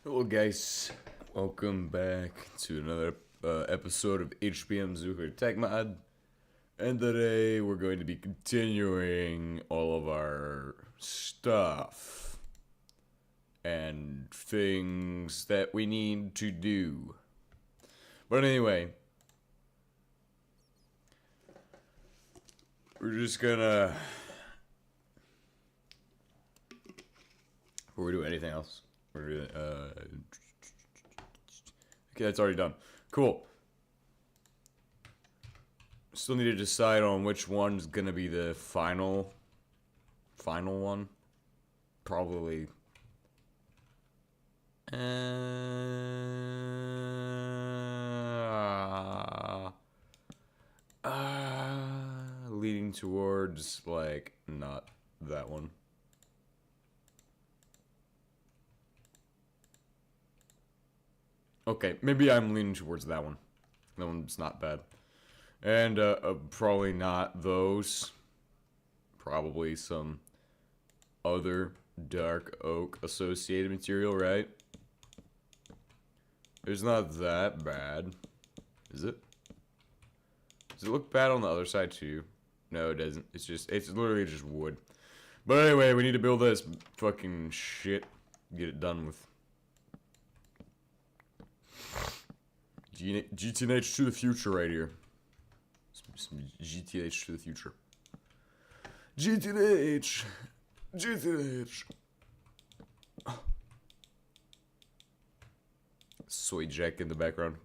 Hello guys, welcome back to another episode of HBMs Nuclear Tech Mod. And today we're going to be continuing all of our stuff and things that we need to do. But anyway, we're just gonna, before we do anything else, we're gonna, okay, that's already done. Cool. Still need to decide on which one's gonna be the final one. Probably. Leading towards, like, not that one. Okay, maybe I'm leaning towards that one. That one's not bad. And probably not those. Probably some other dark oak associated material, right? It's not that bad. Is it? Does it look bad on the other side too? No, it doesn't. It's literally just wood. But anyway, we need to build this fucking shit. Get it done with. GTH to the future right here. Some GTH to the future. GTH. GTH. Soy Jack in the background.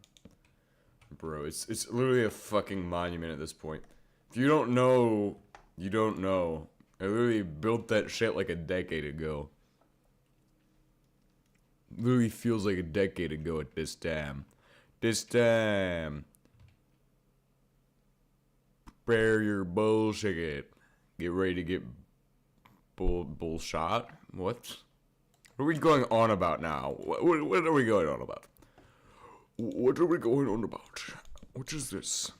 Bro, it's literally a fucking monument at this point. If you don't know, you don't know. I literally built that shit like a decade ago. Literally feels like a decade ago at this time. This time. Prepare your bullshit. Get ready to get bullshot. What? What are we going on about now? What are we going on about? What are we going on about? What is this?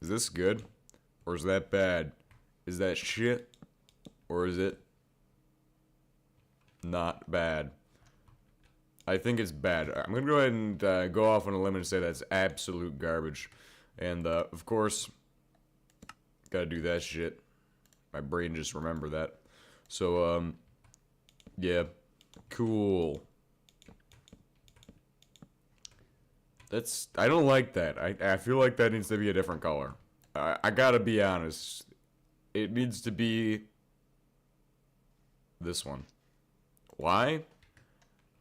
Is this good? Or is that bad? Is that shit? Or is it not bad? I think it's bad. I'm gonna go ahead and go off on a limb and say that's absolute garbage. And, of course, gotta do that shit. My brain just remembered that. So, yeah. Cool. I don't like that. I feel like that needs to be a different color. I gotta be honest. It needs to be this one. Why?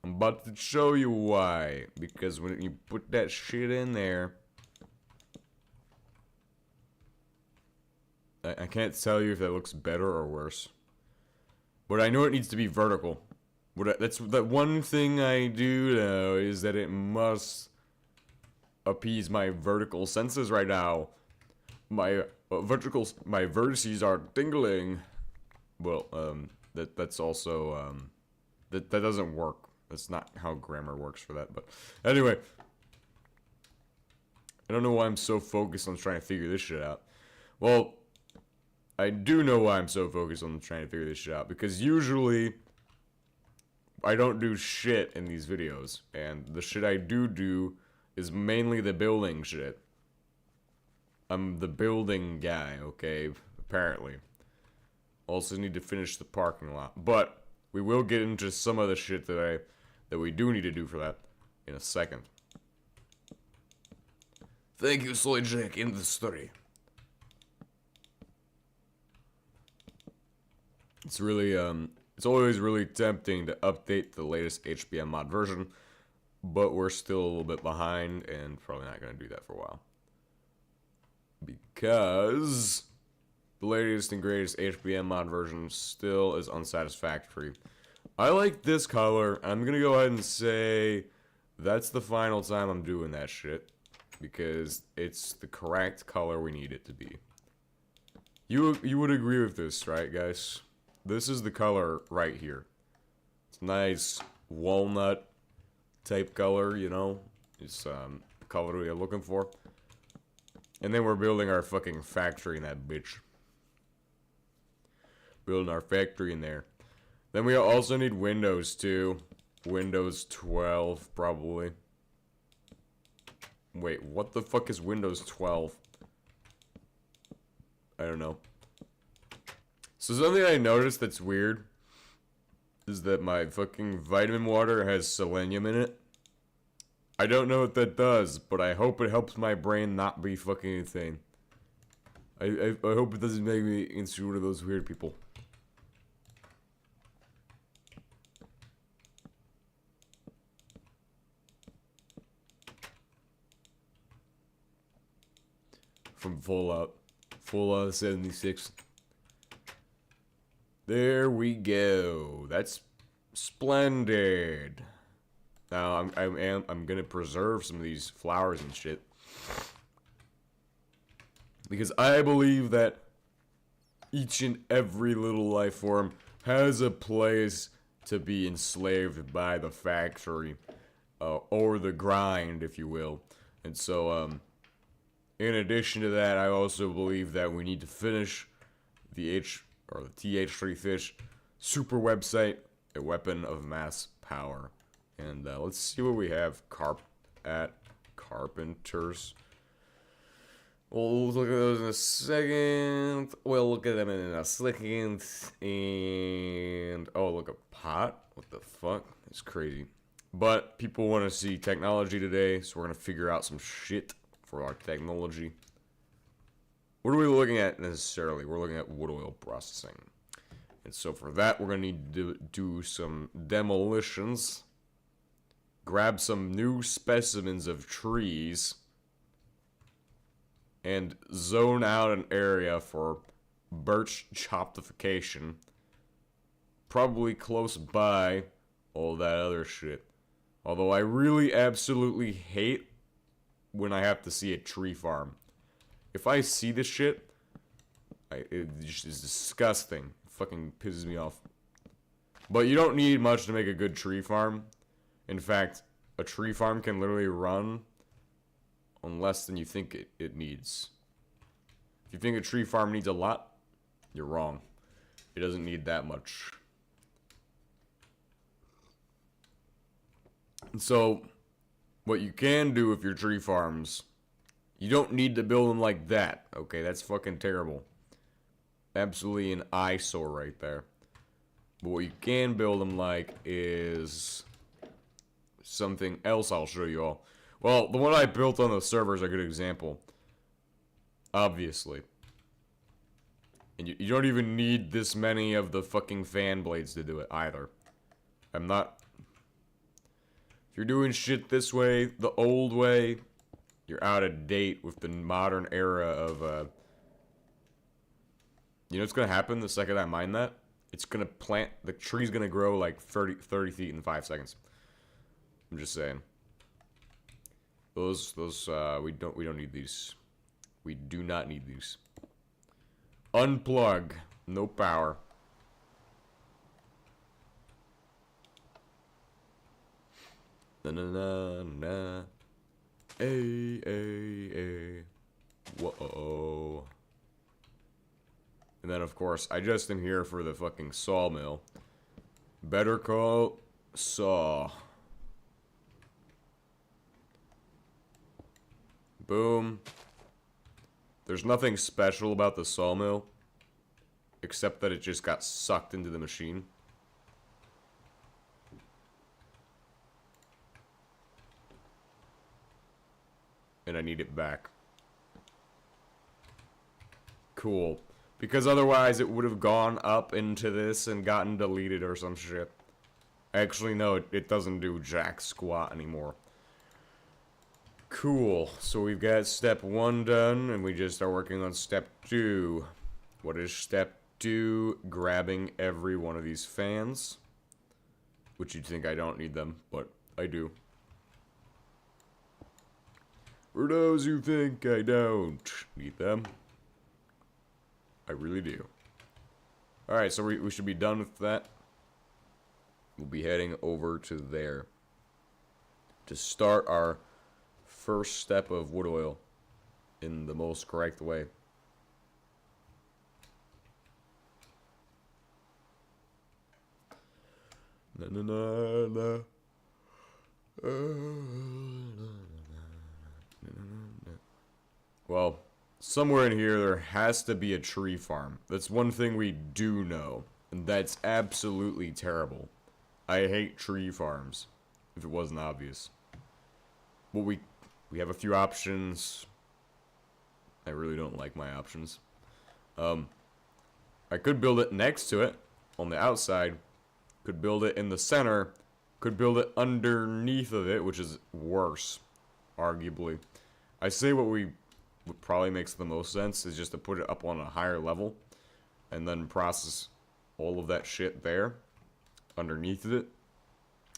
I'm about to show you why. Because when you put that shit in there, I can't tell you if that looks better or worse. But I know it needs to be vertical. That's the one thing I do know is that it must appease my vertical senses right now. My vertices are tingling. Well, that's also that doesn't work. That's not how grammar works for that. But anyway, I don't know why I'm so focused on trying to figure this shit out. Well, I do know why I'm so focused on trying to figure this shit out, because usually I don't do shit in these videos, and the shit I do is mainly the building shit. I'm the building guy, okay, apparently. Also need to finish the parking lot, but we will get into some of the shit that we do need to do for that in a second. Thank you, Soy Jack, in the story. It's really, it's always really tempting to update the latest HBM mod version, but we're still a little bit behind and probably not going to do that for a while. Because the latest and greatest HBM mod version still is unsatisfactory. I like this color. I'm going to go ahead and say that's the final time I'm doing that shit, because it's the correct color we need it to be. You would agree with this, right, guys? This is the color right here. It's nice walnut type color, you know? It's the color we're looking for. And then we're building our fucking factory in that bitch. Building our factory in there. Then we also need windows too. Windows 12, probably. Wait, what the fuck is Windows 12? I don't know. So something I noticed that's weird is that my fucking vitamin water has selenium in it. I don't know what that does, but I hope it helps my brain not be fucking insane. I hope it doesn't make me into one of those weird people. From Fallout 76. There we go. That's splendid. Now I'm gonna preserve some of these flowers and shit, because I believe that each and every little life form has a place to be enslaved by the factory, or the grind, if you will. And so, in addition to that, I also believe that we need to finish the TH3 Fish super website, a weapon of mass power. And let's see what we have carpenters. We'll look at those in a second. We'll look at them in a second. And oh, look, a pot? What the fuck? It's crazy. But people want to see technology today, so we're gonna figure out some shit for our technology. What are we looking at necessarily? We're looking at wood oil processing. And so for that, we're gonna need to do some demolitions. Grab some new specimens of trees. And zone out an area for birch choptification. Probably close by all that other shit. Although I really absolutely hate when I have to see a tree farm. If I see this shit, it just is disgusting. It fucking pisses me off. But you don't need much to make a good tree farm. In fact, a tree farm can literally run on less than you think it needs. If you think a tree farm needs a lot, you're wrong. It doesn't need that much. And so, what you can do with your tree farms, you don't need to build them like that, okay? That's fucking terrible. Absolutely an eyesore right there. But what you can build them like is something else I'll show you all. Well, the one I built on the server is a good example. Obviously. And you don't even need this many of the fucking fan blades to do it either. I'm not... If you're doing shit this way, the old way, you're out of date with the modern era of, You know what's gonna happen the second I mine that? It's gonna plant... The tree's gonna grow like 30 feet in 5 seconds. I'm just saying. We don't need these. We do not need these. Unplug. No power. Na na na na. Ay. Whoa. And then of course, I just am here for the fucking sawmill. Better call saw. Boom. There's nothing special about the sawmill, except that it just got sucked into the machine. And I need it back. Cool. Because otherwise it would have gone up into this and gotten deleted or some shit. Actually, no, it doesn't do jack squat anymore. Cool. So we've got step 1 done, and we just start working on step 2. What is step 2? Grabbing every one of these fans. Which you'd think I don't need them, but I do. For those who think I don't need them, I really do. Alright, so we should be done with that. We'll be heading over to there to start our first step of wood oil in the most correct way. Na, na, na, na. Well, somewhere in here there has to be a tree farm. That's one thing we do know, and that's absolutely terrible. I hate tree farms, if it wasn't obvious. But we have a few options. I really don't like my options. I could build it next to it, on the outside. Could build it in the center. Could build it underneath of it, which is worse, arguably. I say what probably makes the most sense is just to put it up on a higher level, and then process all of that shit there, underneath of it.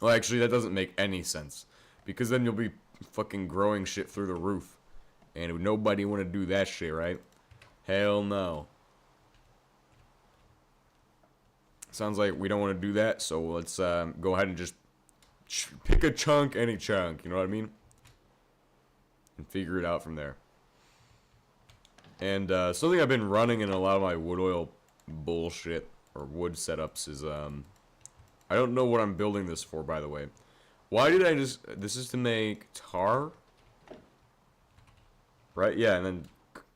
Well, actually, that doesn't make any sense, because then you'll be fucking growing shit through the roof, and nobody want to do that shit, right? Hell no. Sounds like we don't want to do that, so let's go ahead and just pick a chunk, any chunk, you know what I mean? And figure it out from there. And something I've been running in a lot of my wood oil bullshit, or wood setups, is I don't know what I'm building this for, by the way. Why did I just... This is to make tar? Right? Yeah, and then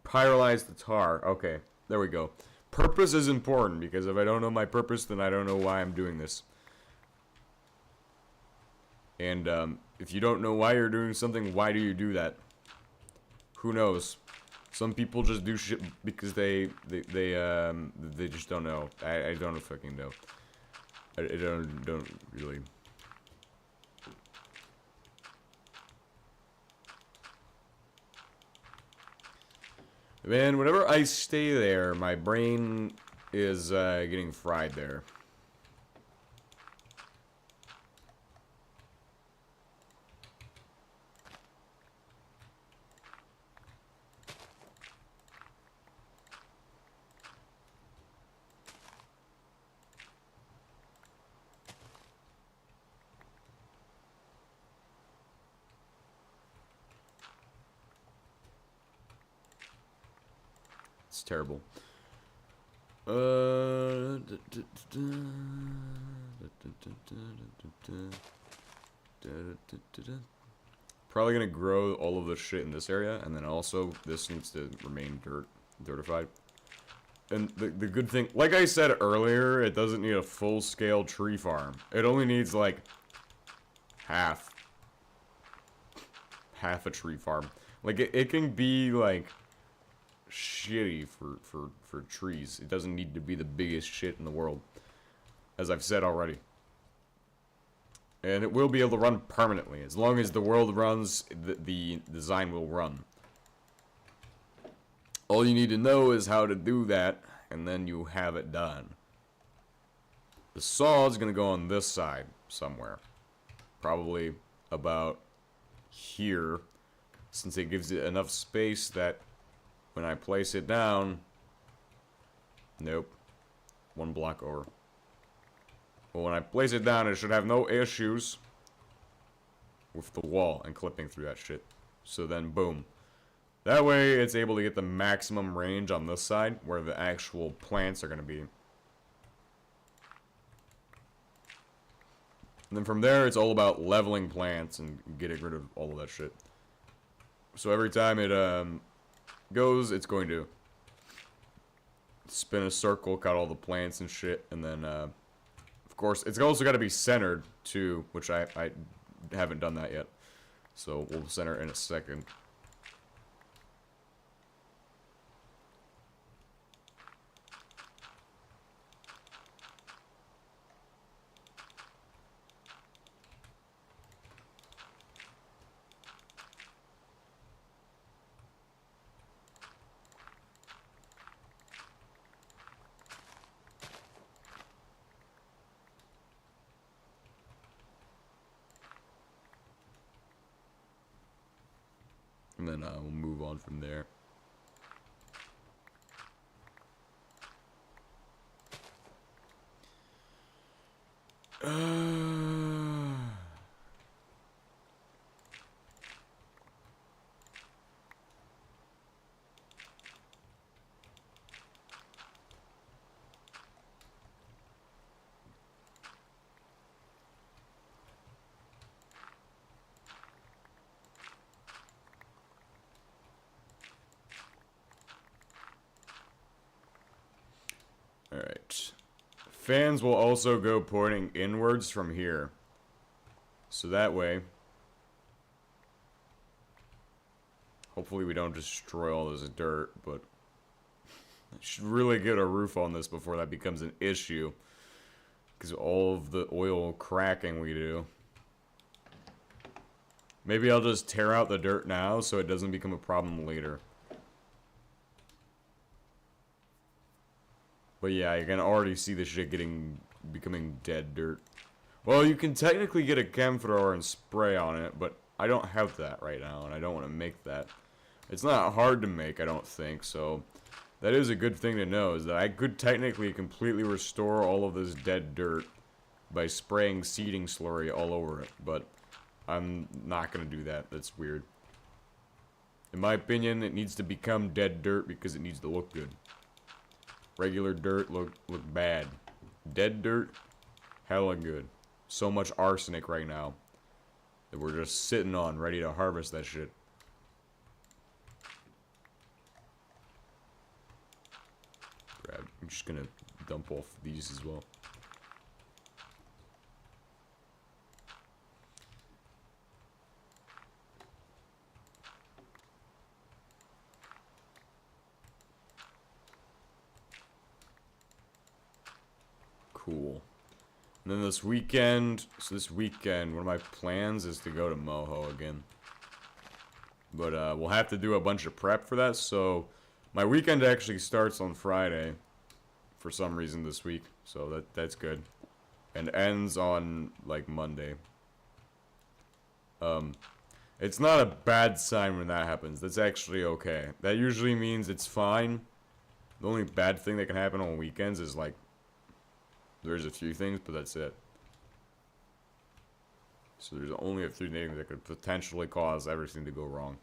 pyrolyze the tar. Okay, there we go. Purpose is important, because if I don't know my purpose, then I don't know why I'm doing this. And if you don't know why you're doing something, why do you do that? Who knows? Some people just do shit because they just don't know. I don't fucking know. I don't really. Man, whenever I stay there, my brain is getting fried there. It's terrible. Probably gonna grow all of this shit in this area, and then also this needs to remain dirtified. And the good thing, like I said earlier, it doesn't need a full-scale tree farm. It only needs like half a tree farm. Like it can be like shitty for trees. It doesn't need to be the biggest shit in the world, as I've said already. And it will be able to run permanently. As long as the world runs, the design will run. All you need to know is how to do that, and then you have it done. The saw is going to go on this side somewhere. Probably about here, since it gives it enough space that when I place it down... Nope. One block over. Well, when I place it down, it should have no issues with the wall and clipping through that shit. So then, boom. That way, it's able to get the maximum range on this side, where the actual plants are going to be. And then from there, it's all about leveling plants and getting rid of all of that shit. So every time it goes, it's going to spin a circle, cut all the plants and shit, and then, of course, it's also got to be centered, too, which I haven't done that yet. So we'll center in a second. And then we'll move on from there. fans will also go pointing inwards from here. So that way, hopefully we don't destroy all this dirt, but I should really get a roof on this before that becomes an issue. Because all of the oil cracking we do. Maybe I'll just tear out the dirt now so it doesn't become a problem later. But yeah, you can already see the shit becoming dead dirt. Well, you can technically get a chem thrower and spray on it, but I don't have that right now, and I don't want to make that. It's not hard to make, I don't think, so that is a good thing to know, is that I could technically completely restore all of this dead dirt by spraying seeding slurry all over it, but I'm not going to do that. That's weird. In my opinion, it needs to become dead dirt because it needs to look good. Regular dirt look bad. Dead dirt, hella good. So much arsenic right now that we're just sitting on, ready to harvest that shit. I'm just gonna dump off these as well. Cool. And then this weekend, one of my plans is to go to Moho again. But we'll have to do a bunch of prep for that, so my weekend actually starts on Friday for some reason this week, so that's good. And ends on, like, Monday. It's not a bad sign when that happens. That's actually okay. That usually means it's fine. The only bad thing that can happen on weekends is, like, there's a few things, but that's it. So there's only a few things that could potentially cause everything to go wrong.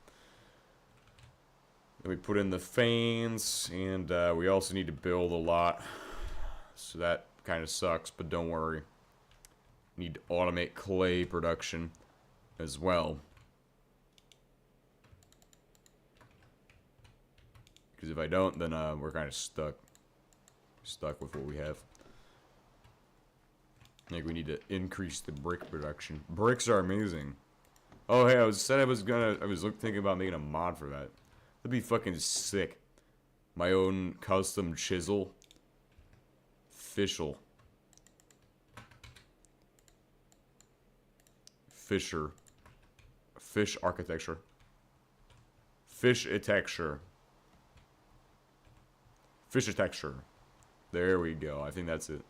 Then we put in the fans, and we also need to build a lot. So that kind of sucks, but don't worry. Need to automate clay production as well. Because if I don't, then we're kind of stuck. Stuck with what we have. I think we need to increase the brick production. Bricks are amazing. Oh, hey, I was thinking about making a mod for that. That'd be fucking sick. My own custom chisel. Fish architecture. Fish-a-texture. There we go. I think that's it.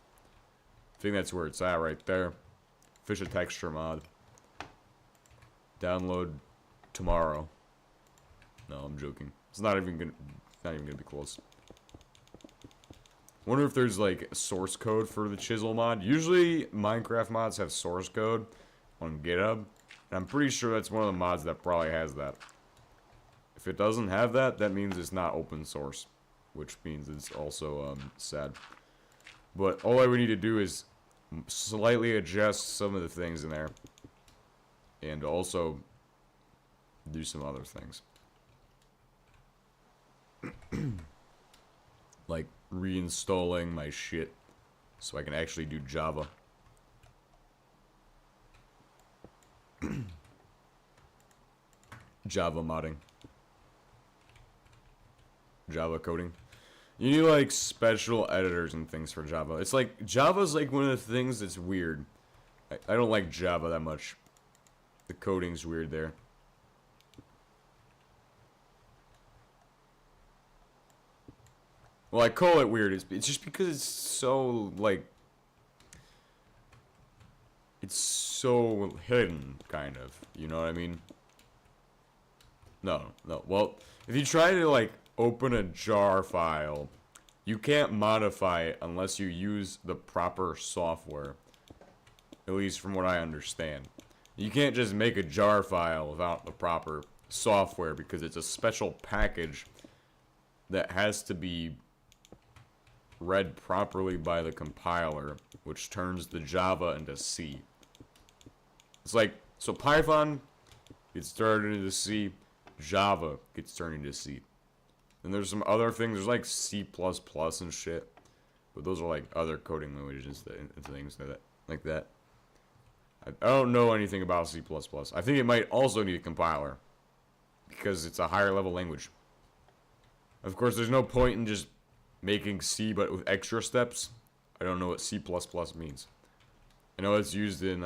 I think that's where it's at right there. Fish-a-texture mod. Download tomorrow. No, I'm joking. It's not even gonna be close. Wonder if there's like source code for the chisel mod. Usually Minecraft mods have source code on GitHub, and I'm pretty sure that's one of the mods that probably has that. If it doesn't have that, that means it's not open source, which means it's also sad. But all I would need to do is slightly adjust some of the things in there, and also do some other things. Like reinstalling my shit so I can actually do Java. Java modding. Java coding. You need like special editors and things for Java. It's like Java's like one of the things that's weird. I don't like Java that much. The coding's weird there. Well, I call it weird. It's just because it's so, like... It's so hidden, kind of. You know what I mean? No. Well, if you try to, like, open a jar file, you can't modify it unless you use the proper software. At least from what I understand. You can't just make a jar file without the proper software because it's a special package that has to be read properly by the compiler, which turns the Java into C. It's like, so Python gets turned into C, Java gets turned into C. And there's some other things, there's like C++ and shit. But those are like other coding languages and things like that. I don't know anything about C++. I think it might also need a compiler because it's a higher level language. Of course, there's no point in just making C but with extra steps. I don't know what C++ means. I know it's used in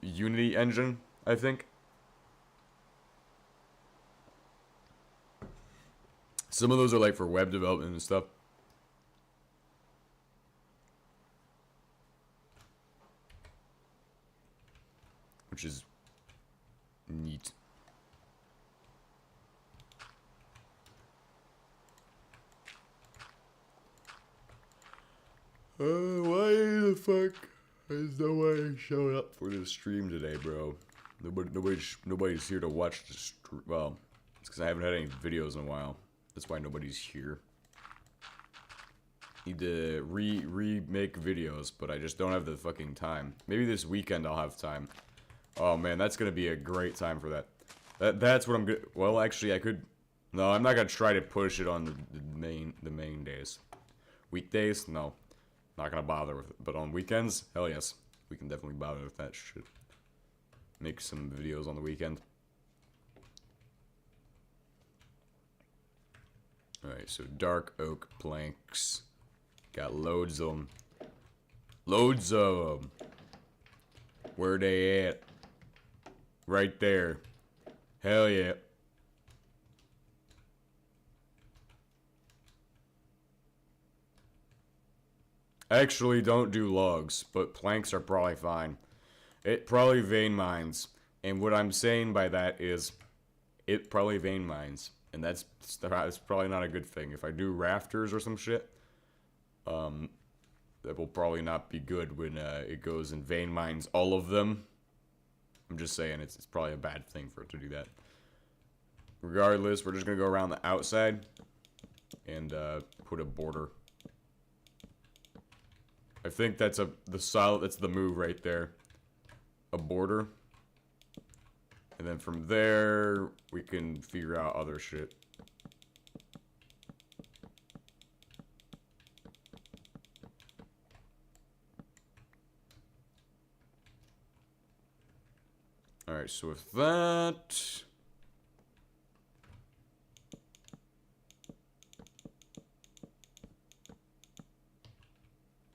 Unity engine, I think. Some of those are like for web development and stuff. Which is neat. Why the fuck has nobody showed up for this stream today, bro? Nobody's here to watch the stream. Well, it's because I haven't had any videos in a while. That's why nobody's here. Need to remake videos, but I just don't have the fucking time. Maybe this weekend I'll have time. Oh man, that's gonna be a great time for that. That's what I'm good. Well, actually, I could. No, I'm not gonna try to push it on the main days. Weekdays, no, not gonna bother with it. But on weekends, hell yes, we can definitely bother with that shit. Make some videos on the weekend. All right, so dark oak planks, got loads of them. Loads of them. Where they at? Right there. Hell yeah. Actually, don't do logs, but planks are probably fine. It probably vein mines. And what I'm saying by that is, it probably vein mines. And that's probably not a good thing. If I do rafters or some shit, that will probably not be good when it goes and vein mines all of them. I'm just saying, it's probably a bad thing for it to do that. Regardless, we're just gonna go around the outside and put a border. I think that's that's the move right there. A border. And then from there, we can figure out other shit. Alright, so with that...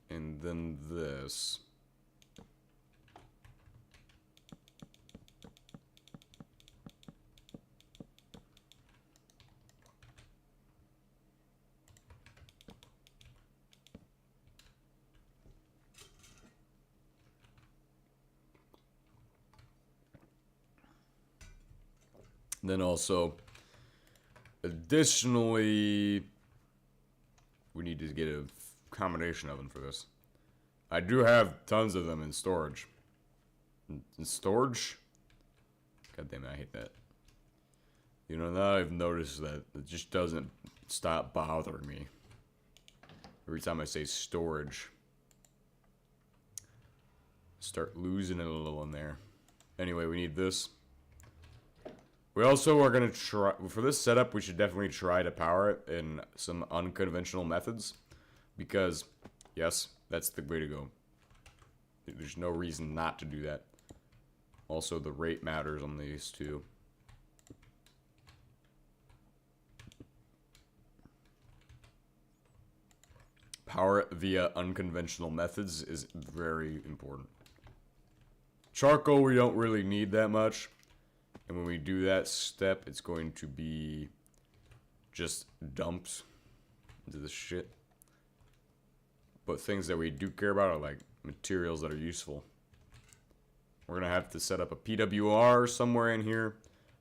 and then this... Then also, additionally, we need to get a combination oven for this. I do have tons of them in storage. In storage? God damn it, I hate that. You know, now I've noticed that it just doesn't stop bothering me. Every time I say storage. Start losing it a little in there. Anyway, we need this. We also are going to try, for this setup, we should definitely try to power it in some unconventional methods. Because, yes, that's the way to go. There's no reason not to do that. Also, the rate matters on these too. Power it via unconventional methods is very important. Charcoal, we don't really need that much. And when we do that step, it's going to be just dumped into the shit. But things that we do care about are like materials that are useful. We're going to have to set up a PWR somewhere in here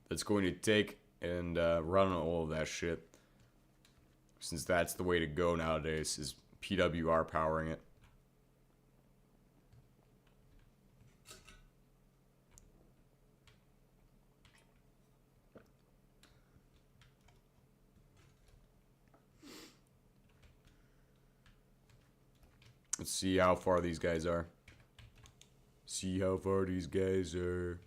that's going to take and run all of that shit. Since that's the way to go nowadays, is PWR powering it. Let's see how far these guys are. See how far these guys are.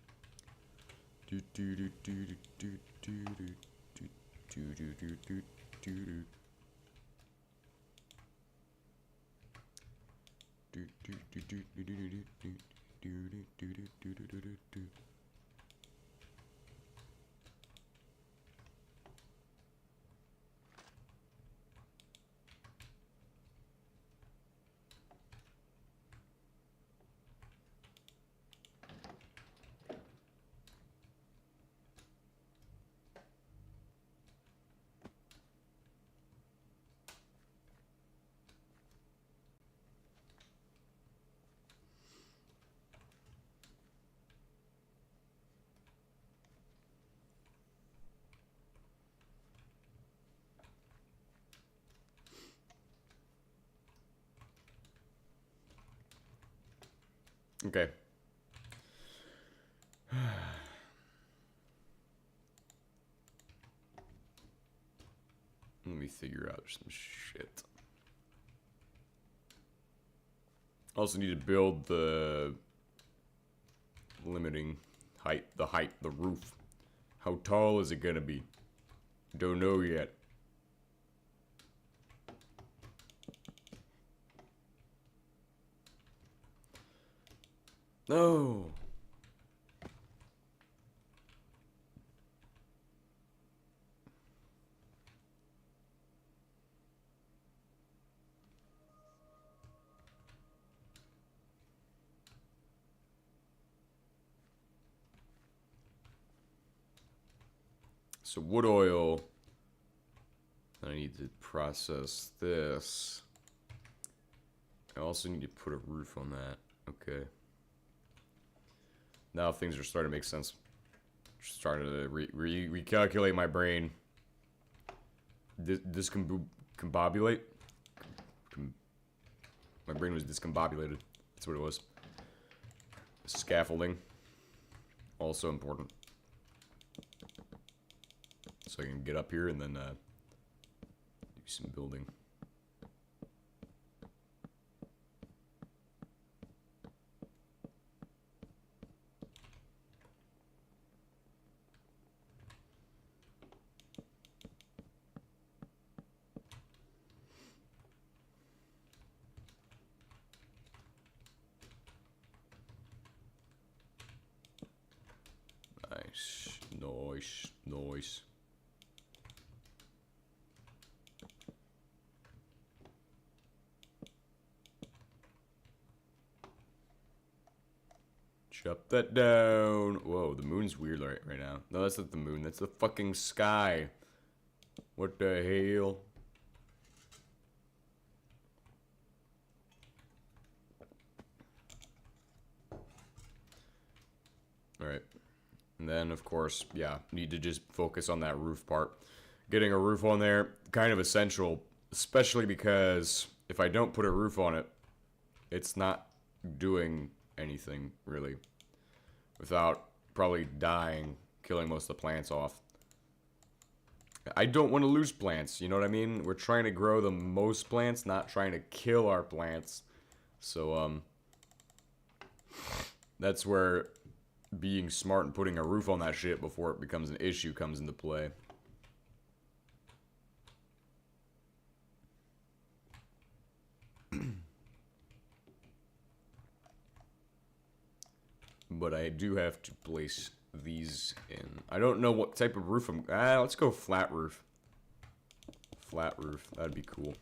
Okay. Let me figure out some shit. Also need to build the limiting height, the roof. How tall is it gonna be? Don't know yet. No. So wood oil. I need to process this. I also need to put a roof on that. Okay. Now things are starting to make sense. Starting to recalculate my brain. Discombobulate? My brain was discombobulated. That's what it was. Scaffolding. Also important. So I can get up here and then do some building. Nice. Nice. Nice. Chop that down. Whoa, the moon's weird right now. No, that's not the moon. That's the fucking sky. What the hell? Alright. And then, of course, yeah, need to just focus on that roof part. Getting a roof on there, kind of essential. Especially because if I don't put a roof on it, it's not doing anything, really. Without probably dying, killing most of the plants off. I don't want to lose plants, you know what I mean? We're trying to grow the most plants, not trying to kill our plants. So, that's where being smart and putting a roof on that shit before it becomes an issue comes into play. But I do have to place these in. I don't know what type of roof I'm... let's go flat roof. Flat roof. That'd be cool.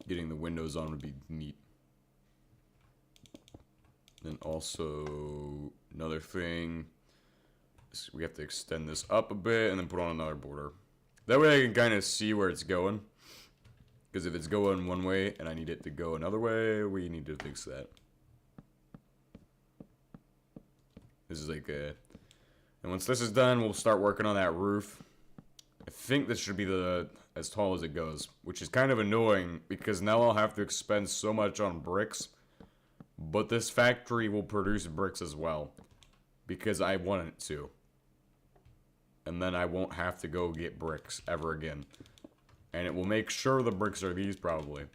Getting the windows on would be neat. And also, another thing, is we have to extend this up a bit and then put on another border. That way I can kind of see where it's going. Because if it's going one way and I need it to go another way, we need to fix that. This is like a... And once this is done, we'll start working on that roof. I think this should be as tall as it goes, which is kind of annoying because now I'll have to expend so much on bricks, but this factory will produce bricks as well because I want it to. and then I won't have to go get bricks ever again. And it will make sure the bricks are these, probably.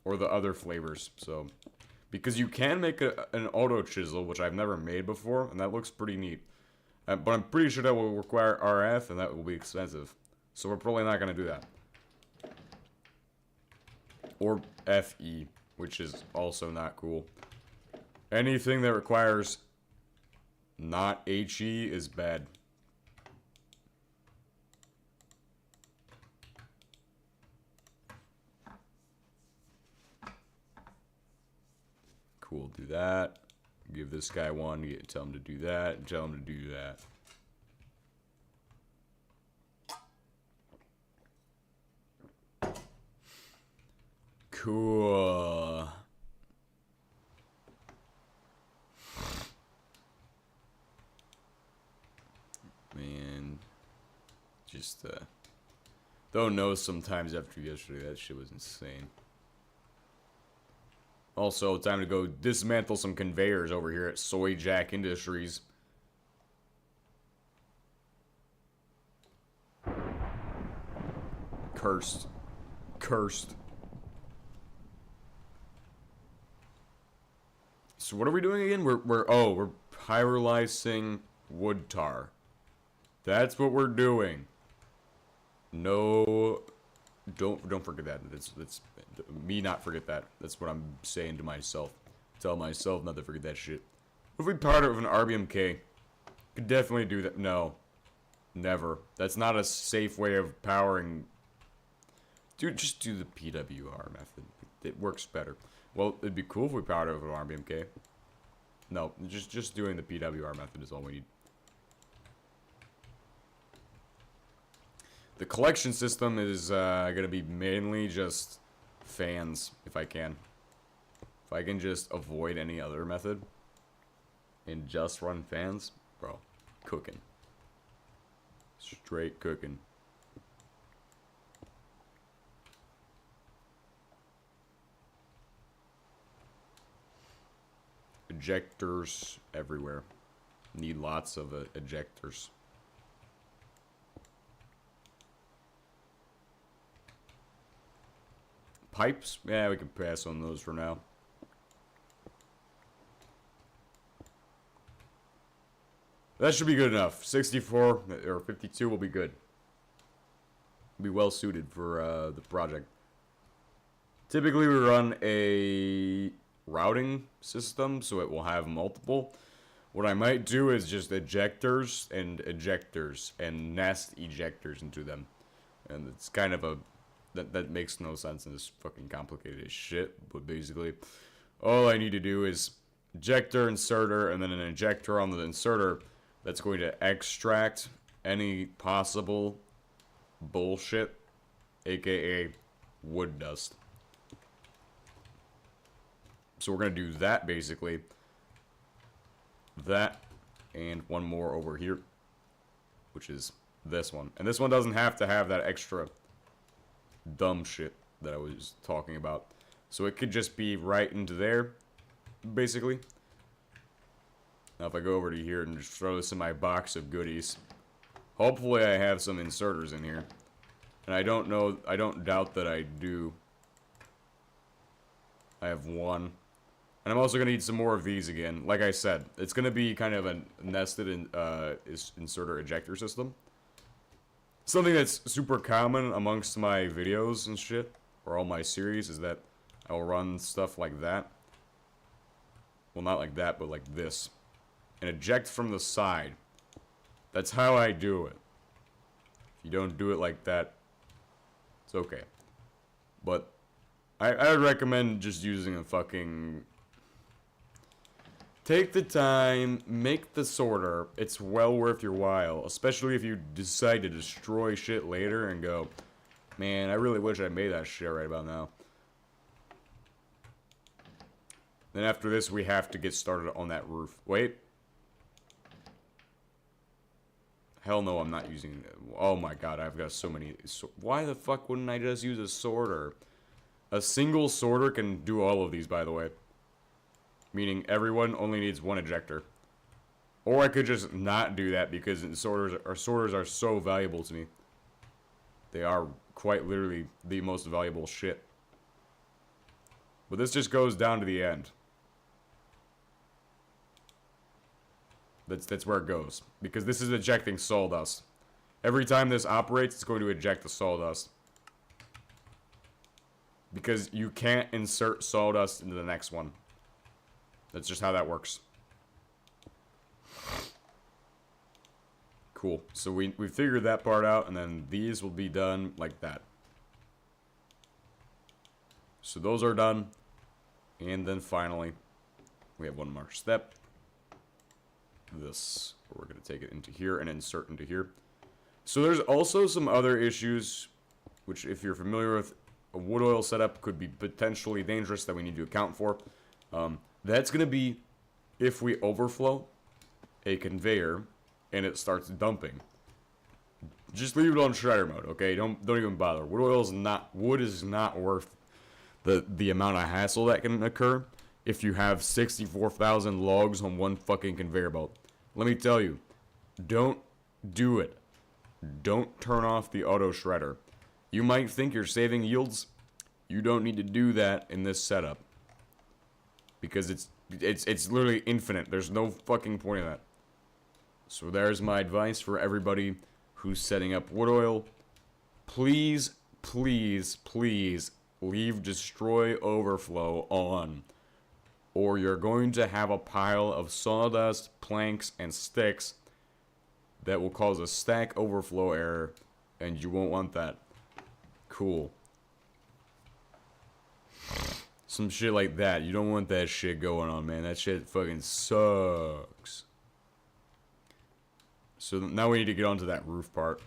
Or the other flavors, so... Because you can make an auto chisel, which I've never made before, and that looks pretty neat. But I'm pretty sure that will require RF, and that will be expensive. So we're probably not going to do that. Or FE, which is also not cool. Anything that requires not HE is bad. Cool, do that. Give this guy one, tell him to do that, and tell him to do that. Cool. Man. Just, don't know sometimes after yesterday. That shit was insane. Also, time to go dismantle some conveyors over here at Soy Jack Industries. Cursed. Cursed. So what are we doing again? We're pyrolyzing wood tar. That's what we're doing. No, don't forget that. That's me not forget that. That's what I'm saying to myself. Tell myself not to forget that shit. What if we powered it with an RBMK? Could definitely do that. No. Never. That's not a safe way of powering. Dude, just do the PWR method. It works better. Well, it'd be cool if we powered it with an RBMK. No, just doing the PWR method is all we need. The collection system is going to be mainly just fans, if I can. If I can just avoid any other method and just run fans, bro, cooking. Straight cooking. Ejectors everywhere. Need lots of ejectors. Pipes? Yeah, we can pass on those for now. That should be good enough. 64 or 52 will be good. Be well suited for the project. Typically we run a routing system, so it will have multiple. What I might do is just ejectors and nest ejectors into them. And it's kind of a... That makes no sense and is fucking complicated as shit. But basically, all I need to do is ejector, inserter, and then an injector on the inserter that's going to extract any possible bullshit, aka wood dust. So we're going to do that, basically. That, and one more over here, which is this one. And this one doesn't have to have that extra dumb shit that I was talking about. So it could just be right into there, basically. Now if I go over to here and just throw this in my box of goodies, hopefully I have some inserters in here. And I don't know, I don't doubt that I do. I have one. And I'm also going to need some more of these again. Like I said, it's going to be kind of a nested inserter ejector system. Something that's super common amongst my videos and shit, or all my series, is that I'll run stuff like that. Well, not like that, but like this. And eject from the side. That's how I do it. If you don't do it like that, it's okay. But I would recommend just using a fucking... Take the time, make the sorter. It's well worth your while, especially if you decide to destroy shit later and go, man, I really wish I made that shit right about now. Then after this, we have to get started on that roof. Wait. Hell no, I'm not using... Oh my god, I've got so many... Why the fuck wouldn't I just use a sorter? A single sorter can do all of these, by the way. Meaning everyone only needs one ejector. Or I could just not do that because sorters are so valuable to me. They are quite literally the most valuable shit. But this just goes down to the end. That's where it goes. Because this is ejecting sawdust. Every time this operates, it's going to eject the sawdust. Because you can't insert sawdust into the next one. That's just how that works. Cool. So we figured that part out, and then these will be done like that. So those are done. And then finally, we have one more step. This. We're going to take it into here and insert into here. So there's also some other issues, which if you're familiar with, a wood oil setup could be potentially dangerous that we need to account for. That's going to be if we overflow a conveyor and it starts dumping. Just leave it on shredder mode, okay? Don't even bother. Wood is not worth the amount of hassle that can occur if you have 64,000 logs on one fucking conveyor belt. Let me tell you, don't do it. Don't turn off the auto shredder. You might think you're saving yields. You don't need to do that in this setup. Because it's literally infinite. There's no fucking point in that. So there's my advice for everybody who's setting up wood oil. Please, please, please leave destroy overflow on. Or you're going to have a pile of sawdust, planks, and sticks that will cause a stack overflow error. And you won't want that. Cool. Some shit like that. You don't want that shit going on, man. That shit fucking sucks. So now we need to get onto that roof part.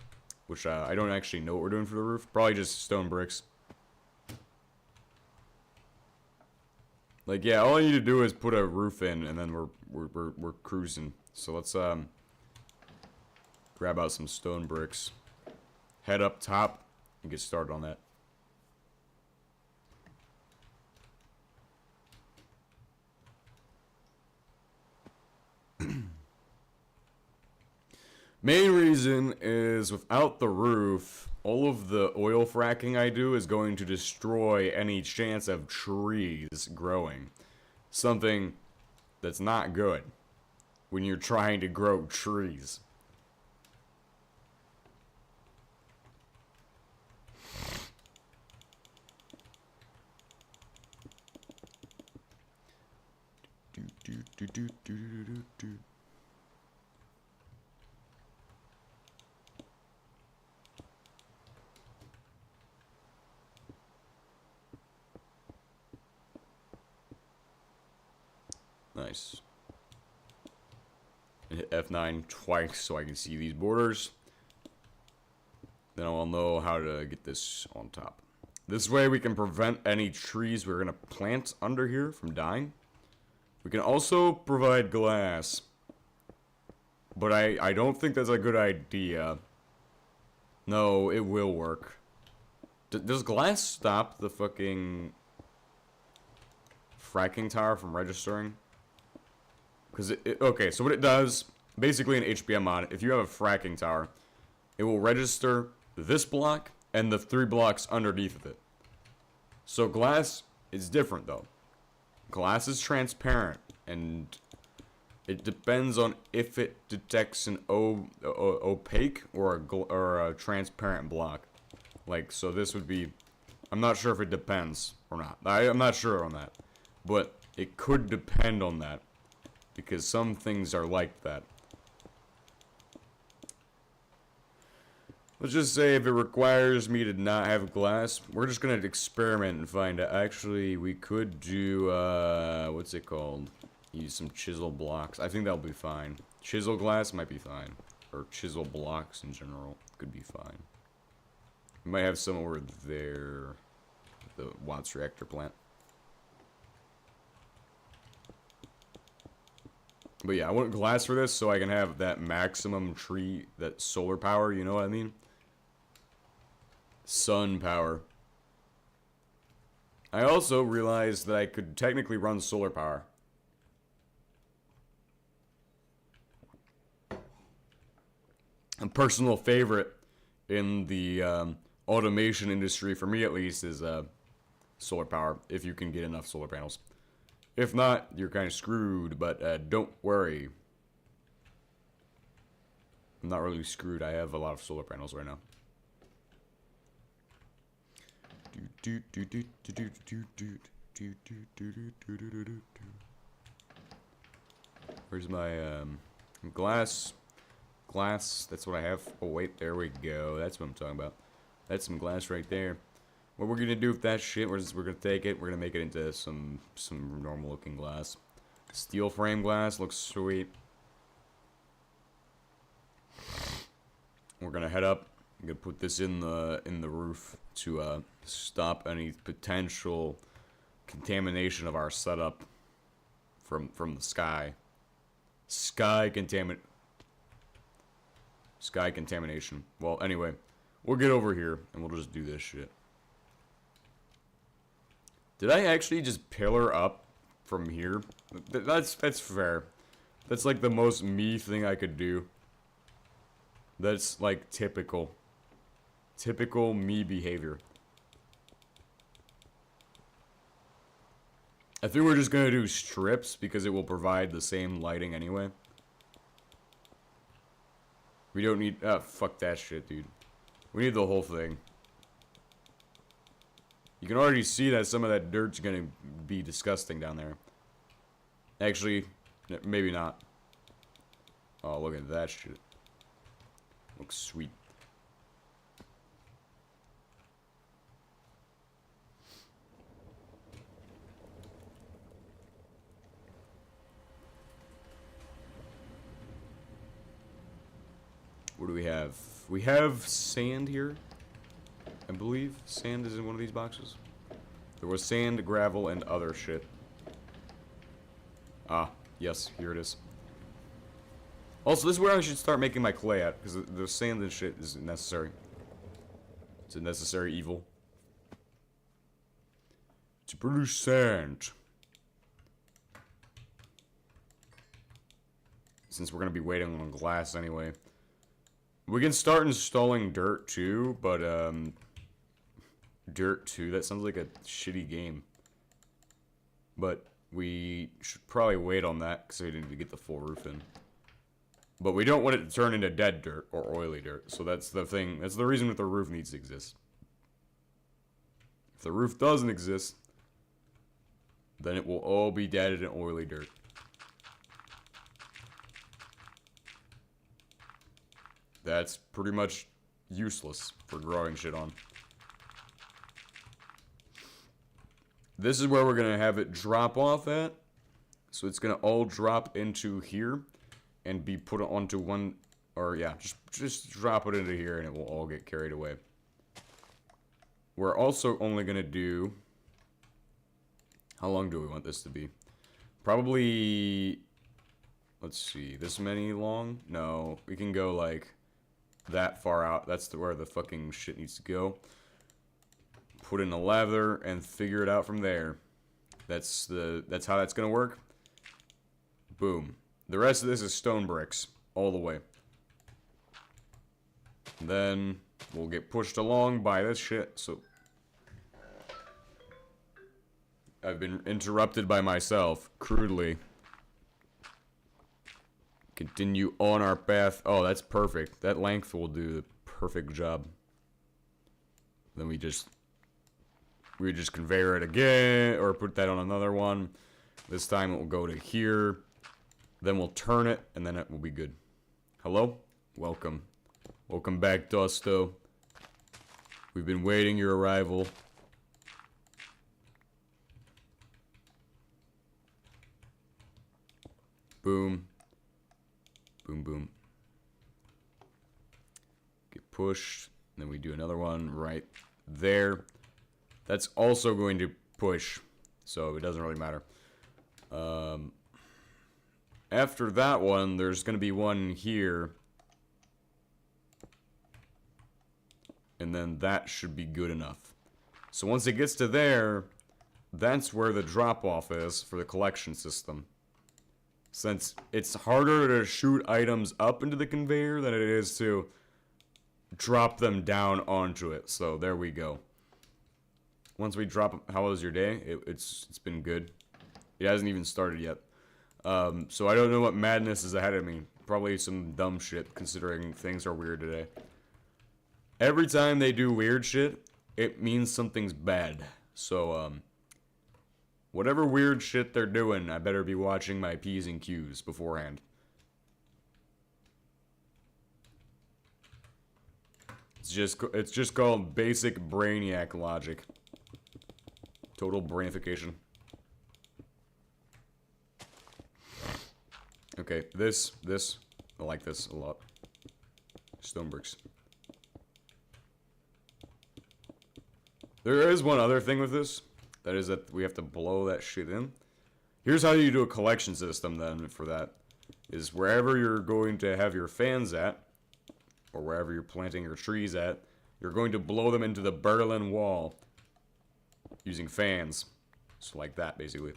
Which I don't actually know what we're doing for the roof. Probably just stone bricks. Like, yeah, all I need to do is put a roof in, and then we're cruising. So let's grab out some stone bricks, head up top, and get started on that. Main reason is without the roof, all of the oil fracking I do is going to destroy any chance of trees growing. Something that's not good when you're trying to grow trees. Nice. And hit F9 twice so I can see these borders. Then I'll know how to get this on top. This way we can prevent any trees we're going to plant under here from dying. We can also provide glass. But I don't think that's a good idea. No, it will work. Does glass stop the fucking fracking tower from registering? Because okay, so what it does, basically in HBM mod, if you have a fracking tower, it will register this block and the 3 blocks underneath of it. So glass is different though. Glass is transparent, and it depends on if it detects an opaque or a transparent block. Like, so this would be, I'm not sure if it depends or not. I'm not sure on that, but it could depend on that. Because some things are like that. Let's just say if it requires me to not have glass, we're just going to experiment and find out. Actually, we could do, what's it called? Use some chisel blocks. I think that'll be fine. Chisel glass might be fine. Or chisel blocks in general could be fine. We might have some over there. The Watts reactor plant. But yeah, I want glass for this so I can have that maximum that solar power, you know what I mean? Sun power. I also realized that I could technically run solar power. personal favorite in the automation industry, for me at least, is solar power, if you can get enough solar panels. If not, you're kind of screwed, but don't worry. I'm not really screwed. I have a lot of solar panels right now. Where's my glass? Glass, that's what I have. Oh wait, there we go. That's what I'm talking about. That's some glass right there. What we're gonna do with that shit, we're gonna take it, we're gonna make it into some normal looking glass. Steel frame glass looks sweet. We're gonna head up. I'm gonna put this in the roof to stop any potential contamination of our setup from the sky. Sky contamination. Well, anyway, we'll get over here and we'll just do this shit. Did I actually just pillar up from here? That's fair. That's like the most me thing I could do. That's like typical me behavior. I think we're just gonna do strips because it will provide the same lighting anyway. We don't need, fuck that shit, dude. We need the whole thing. You can already see that some of that dirt's gonna be disgusting down there. Actually, maybe not. Oh, look at that shit. Looks sweet. What do we have? We have sand here. I believe sand is in one of these boxes. There was sand, gravel, and other shit. Ah, yes, here it is. Also, this is where I should start making my clay at, because the sand and shit is necessary. It's a necessary evil. To produce sand. Since we're going to be waiting on glass anyway. We can start installing dirt too, but dirt 2, that sounds like a shitty game. But we should probably wait on that because we need to get the full roof in. But we don't want it to turn into dead dirt or oily dirt, so that's the thing. That's the reason that the roof needs to exist. If the roof doesn't exist, then it will all be dead and oily dirt. That's pretty much useless for growing shit on. This is where we're going to have it drop off at. So it's going to all drop into here and be put onto one, or yeah, just drop it into here and it will all get carried away. We're also only going to do, how long do we want this to be? Probably, let's see, this many long? No, we can go like that far out. That's where the fucking shit needs to go. Put in the leather and figure it out from there. That's how that's gonna work. Boom. The rest of this is stone bricks all the way. And then we'll get pushed along by this shit. So I've been interrupted by myself crudely. Continue on our path. Oh, that's perfect. That length will do the perfect job. Then we just conveyor it again, or put that on another one. This time it will go to here. Then we'll turn it, and then it will be good. Hello? Welcome. Welcome back, Dusto. We've been waiting your arrival. Boom. Boom, boom. Get pushed. Then we do another one right there. That's also going to push, so it doesn't really matter. After that one, there's going to be one here. And then that should be good enough. So once it gets to there, that's where the drop-off is for the collection system. Since it's harder to shoot items up into the conveyor than it is to drop them down onto it. So there we go. Once we drop, how was your day? It's been good. It hasn't even started yet. So I don't know what madness is ahead of me. Probably some dumb shit, considering things are weird today. Every time they do weird shit, it means something's bad. So, whatever weird shit they're doing, I better be watching my P's and Q's beforehand. It's just called basic brainiac logic. Total brainification. Okay, this, I like this a lot. Stone bricks. There is one other thing with this. That is that we have to blow that shit in. Here's how you do a collection system then for that. Is wherever you're going to have your fans at, or wherever you're planting your trees at, you're going to blow them into the Berlin Wall using fans. So like that, basically.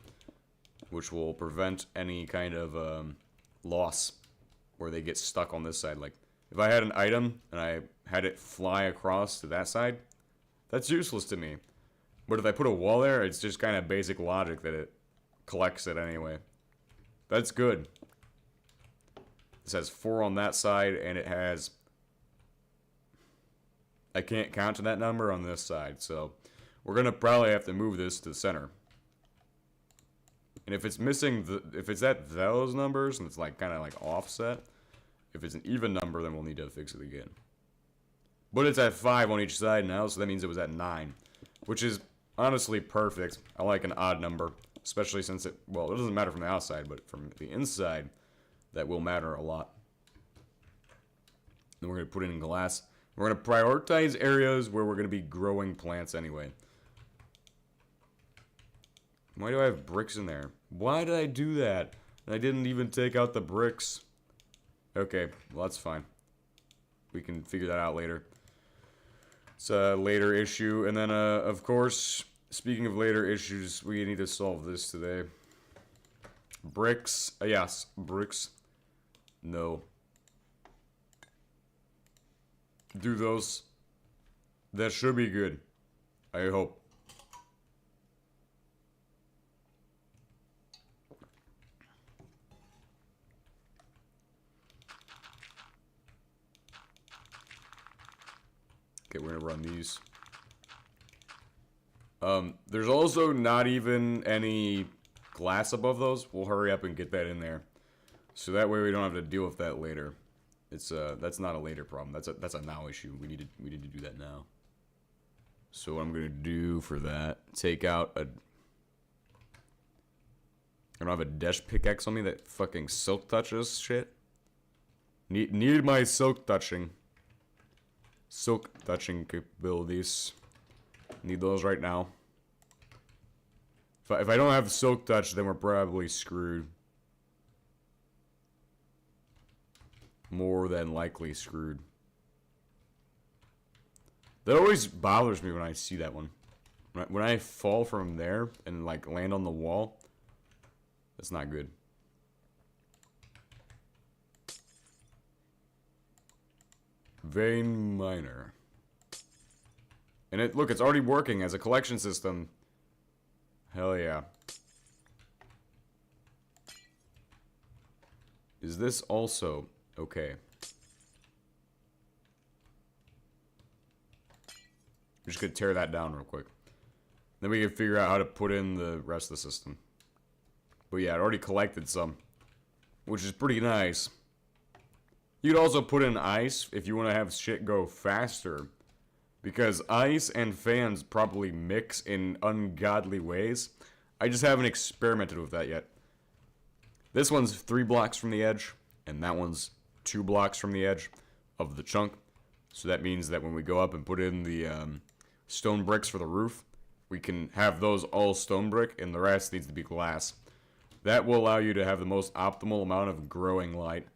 Which will prevent any kind of loss where they get stuck on this side. Like, if I had an item and I had it fly across to that side, that's useless to me. But if I put a wall there, it's just kind of basic logic that it collects it anyway. That's good. This has 4 on that side, and it has... I can't count to that number on this side, so... We're gonna probably have to move this to the center. And if it's missing, if it's at those numbers, and it's like kind of like offset, if it's an even number, then we'll need to fix it again. But it's at 5 on each side now, so that means it was at 9. Which is honestly perfect. I like an odd number, especially since it, well, it doesn't matter from the outside, but from the inside, that will matter a lot. Then we're going to put it in glass. We're going to prioritize areas where we're going to be growing plants anyway. Why do I have bricks in there? Why did I do that? I didn't even take out the bricks. Okay, well that's fine. We can figure that out later. It's a later issue. And then, of course, speaking of later issues, we need to solve this today. Bricks. Yes, bricks. No. Do those. That should be good. I hope. Okay, we're gonna run these. There's also not even any glass above those. We'll hurry up and get that in there, so that way we don't have to deal with that later. It's that's not a later problem. That's a now issue. We need to do that now. So what I'm gonna do for that? Take out a. I don't have a dash pickaxe on me that fucking silk touches shit. Need my silk touching. Silk touching capabilities. Need those right now. If I don't have silk touch, then we're probably screwed. More than likely screwed. That always bothers me when I see that one. When I fall from there and like land on the wall, that's not good. Vein miner. And it, look, it's already working as a collection system. Hell yeah. Is this also okay? We're just gonna tear that down real quick. Then we can figure out how to put in the rest of the system. But yeah, it already collected some, which is pretty nice. You could also put in ice if you want to have shit go faster. Because ice and fans probably mix in ungodly ways. I just haven't experimented with that yet. This one's 3 blocks from the edge, and that one's 2 blocks from the edge of the chunk. So that means that when we go up and put in the stone bricks for the roof, we can have those all stone brick, and the rest needs to be glass. That will allow you to have the most optimal amount of growing light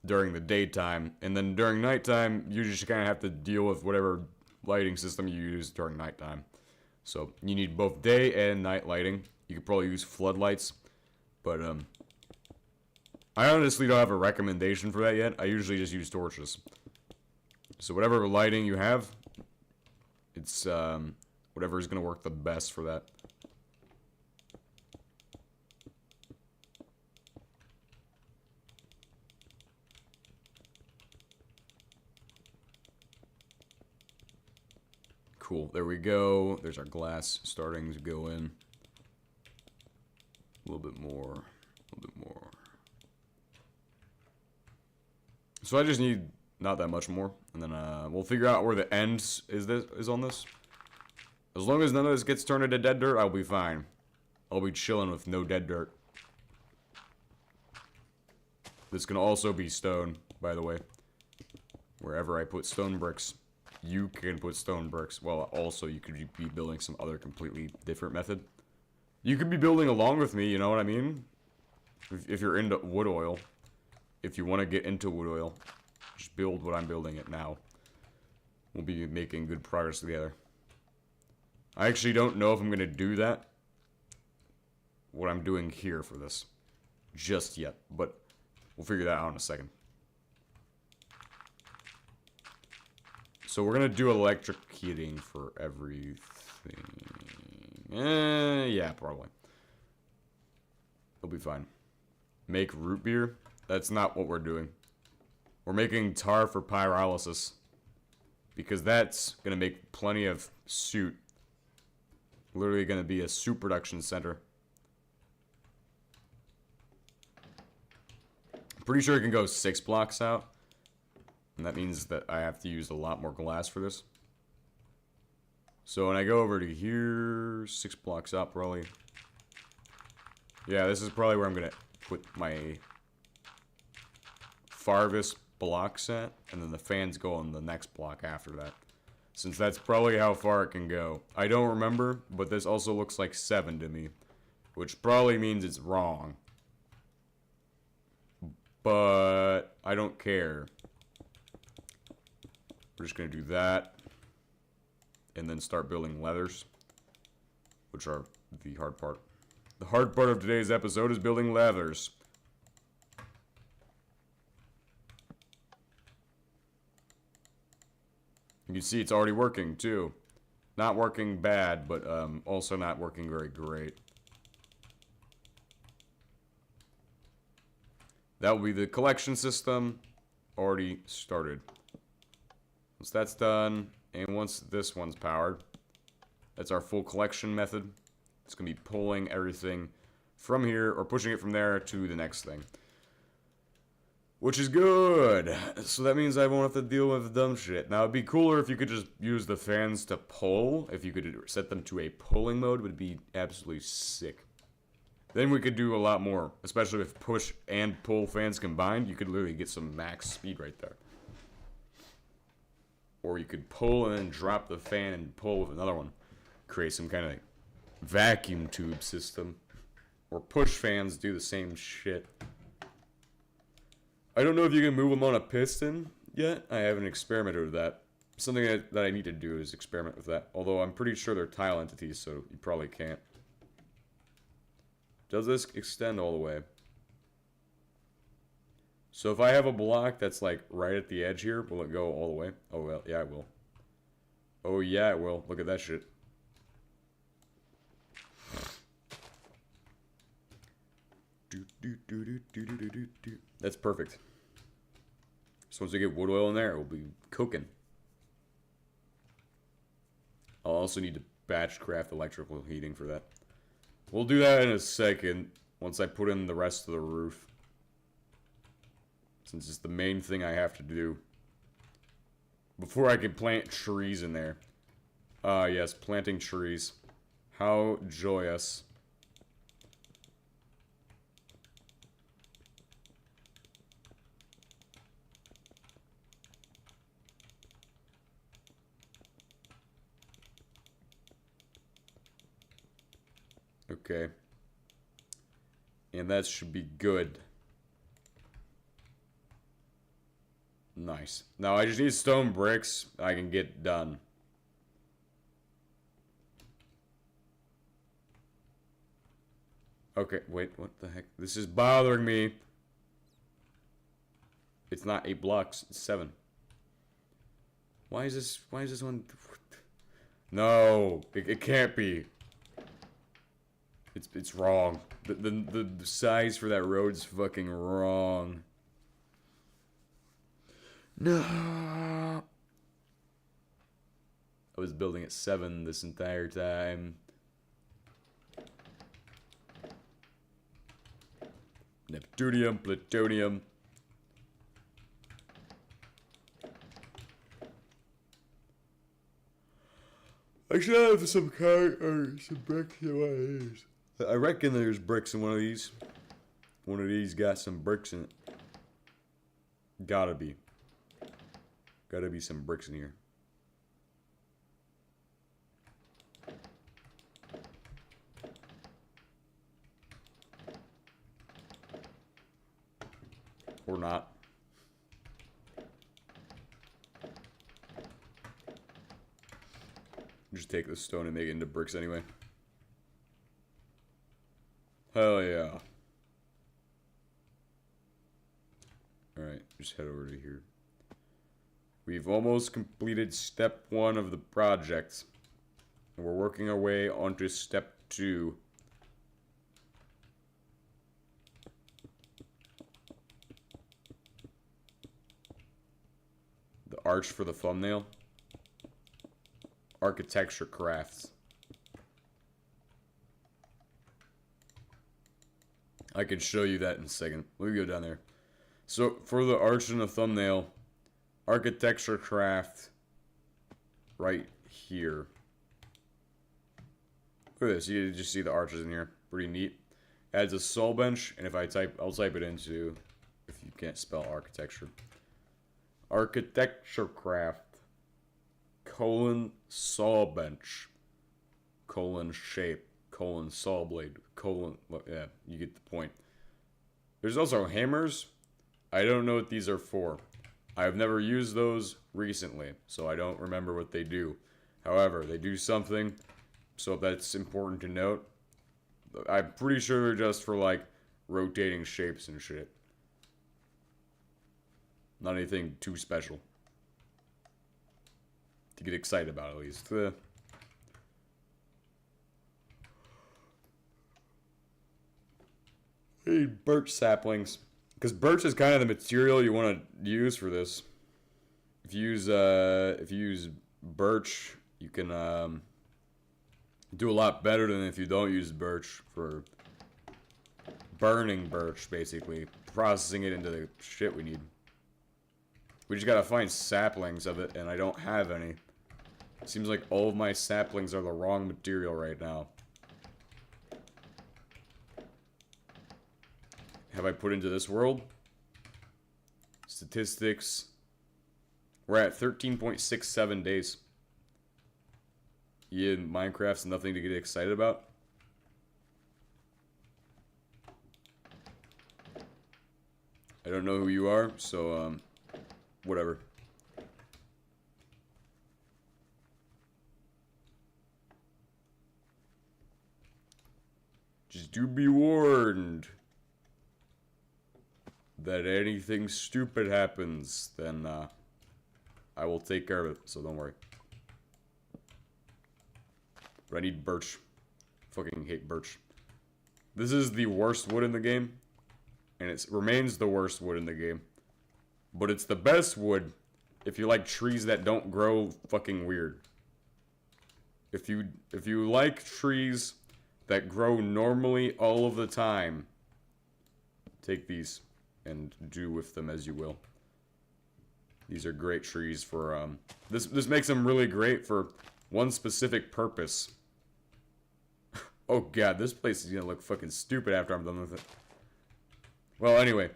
during the daytime, and then during nighttime, you just kind of have to deal with whatever lighting system you use during nighttime. So you need both day and night lighting. You could probably use floodlights, but I honestly don't have a recommendation for that yet. I usually just use torches. So whatever lighting you have, it's whatever is going to work the best for that. Cool. There we go. There's our glass starting to go in. A little bit more. A little bit more. So I just need not that much more, and then we'll figure out where the end is on this. As long as none of this gets turned into dead dirt, I'll be fine. I'll be chilling with no dead dirt. This can also be stone, by the way. Wherever I put stone bricks, you can put stone bricks. Well, also you could be building some other completely different method. You could be building along with me, you know what I mean? If you're into wood oil. If you want to get into wood oil, just build what I'm building it now. We'll be making good progress together. I actually don't know if I'm going to do that. What I'm doing here for this. Just yet. But we'll figure that out in a second. So we're going to do electric heating for everything. Yeah, probably. It'll be fine. Make root beer. That's not what we're doing. We're making tar for pyrolysis. Because that's going to make plenty of soot. Literally going to be a soot production center. Pretty sure it can go 6 blocks out. And that means that I have to use a lot more glass for this. So when I go over to here, 6 blocks up probably. Yeah, this is probably where I'm going to put my farthest blocks at. And then the fans go on the next block after that. Since that's probably how far it can go. I don't remember, but this also looks like 7 to me. Which probably means it's wrong. But I don't care. We're just going to do that. And then start building leathers. Which are the hard part. The hard part of today's episode is building leathers. You can see it's already working, too. Not working bad, but also not working very great. That will be the collection system. Already started. Once that's done, and once this one's powered, that's our full collection method. It's going to be pulling everything from here, or pushing it from there to the next thing. Which is good. So that means I won't have to deal with dumb shit. Now, it'd be cooler if you could just use the fans to pull. If you could set them to a pulling mode, would be absolutely sick. Then we could do a lot more. Especially with push and pull fans combined. You could literally get some max speed right there. Or you could pull and then drop the fan and pull with another one. Create some kind of vacuum tube system. Or push fans do the same shit. I don't know if you can move them on a piston yet. I haven't experimented with that. Something that I need to do is experiment with that. Although I'm pretty sure they're tile entities, so you probably can't. Does this extend all the way? So if I have a block that's like right at the edge here, will it go all the way? Oh, well, yeah, it will. Oh, yeah, it will. Look at that shit. That's perfect. So once we get wood oil in there, it will be cooking. I'll also need to batch craft electrical heating for that. We'll do that in a second, once I put in the rest of the roof. Since it's the main thing I have to do. Before I can plant trees in there. Yes, planting trees. How joyous. Okay. And that should be good. Nice. Now I just need stone bricks. I can get done. Okay, wait, what the heck? This is bothering me. It's not 8 blocks, it's 7. Why is this one? No, it can't be. It's wrong. The size for that road's fucking wrong. No. I was building at 7 this entire time. Neptunium, plutonium. I should have some bricks in one of these. I reckon there's bricks in one of these. One of these got some bricks in it. Gotta be. Gotta be some bricks in here. Or not. Just take the stone and make it into bricks anyway. Hell yeah. Alright, just head over to here. We've almost completed step 1 of the project. And we're working our way onto step 2. The arch for the thumbnail. Architecture crafts. I can show you that in a second. Let me go down there. So, for the arch and the thumbnail, architecture craft right here. Look at this. You just see the arches in here. Pretty neat. Adds a saw bench, and if I type, I'll type it into, if you can't spell architecture. Architecture craft. Colon saw bench. Colon shape. Colon saw blade. Colon, yeah, you get the point. There's also hammers. I don't know what these are for. I've never used those recently, so I don't remember what they do. However, they do something, so that's important to note. I'm pretty sure they're just for, like, rotating shapes and shit. Not anything too special. To get excited about, at least. I need birch saplings. Because birch is kind of the material you want to use for this. If you use birch, you can do a lot better than if you don't use birch for burning birch, basically. Processing it into the shit we need. We just gotta find saplings of it, and I don't have any. It seems like all of my saplings are the wrong material right now. Have I put into this world? Statistics. We're at 13.67 days. Yeah, Minecraft's nothing to get excited about. I don't know who you are, so, whatever. Just do be warned that anything stupid happens, then, I will take care of it, so don't worry. But I need birch. Fucking hate birch. This is the worst wood in the game, and it remains the worst wood in the game. But it's the best wood if you like trees that don't grow fucking weird. If you like trees that grow normally all of the time, take these and do with them as you will. These are great trees for, this makes them really great for one specific purpose. Oh god, this place is gonna look fucking stupid after I'm done with it. Well, anyway.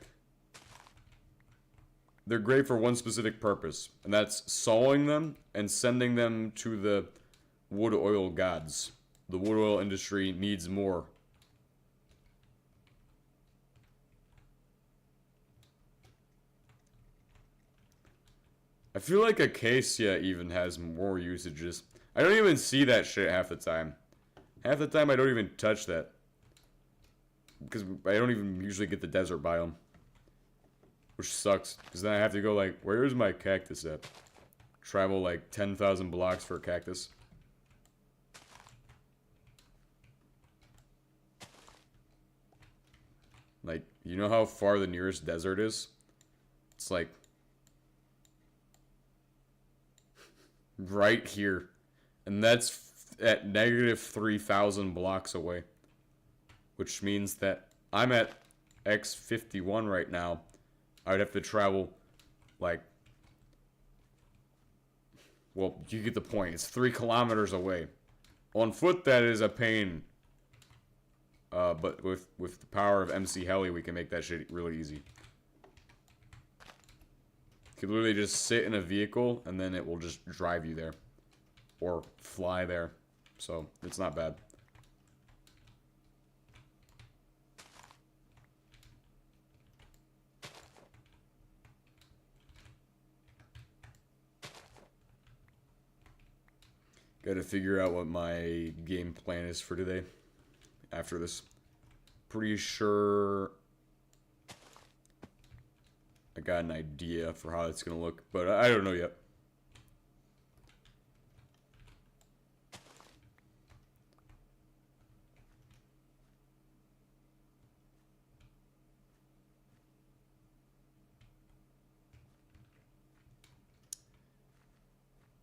They're great for one specific purpose, and that's sawing them and sending them to the wood oil gods. The wood oil industry needs more. I feel like acacia even has more usages. I don't even see that shit half the time. Half the time I don't even touch that. Because I don't even usually get the desert biome. Which sucks. Because then I have to go like, where's my cactus at? travel like 10,000 blocks for a cactus. Like, you know how far the nearest desert is? It's like right here. And that's at negative 3,000 blocks away. Which means that I'm at X51 right now. I would have to travel like, well, you get the point. It's 3 kilometers away. On foot, that is a pain. But with the power of MC Heli, we can make that shit really easy. You could literally just sit in a vehicle, and then it will just drive you there. Or fly there. So, it's not bad. Gotta figure out what my game plan is for today. After this. Pretty sure I got an idea for how it's gonna look, but I don't know yet.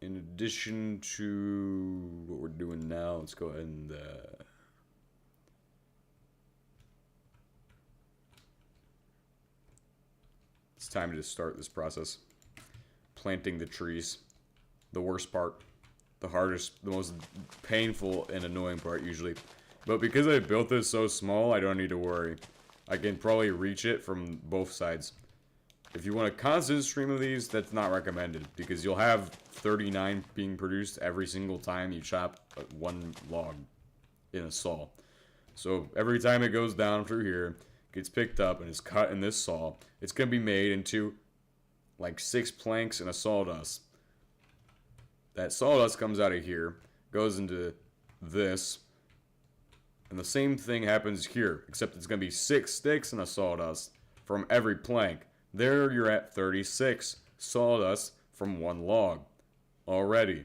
In addition to what we're doing now, let's go ahead and it's time to start this process. Planting the trees. The worst part. The hardest, the most painful and annoying part usually. But because I built this so small, I don't need to worry. I can probably reach it from both sides. If you want a constant stream of these, that's not recommended. Because you'll have 39 being produced every single time you chop one log in a saw. So every time it goes down through here, gets picked up and is cut in this saw, it's going to be made into like 6 planks and a sawdust. That sawdust comes out of here, goes into this, and the same thing happens here, except it's going to be 6 sticks and a sawdust from every plank. There you're at 36 sawdust from one log already.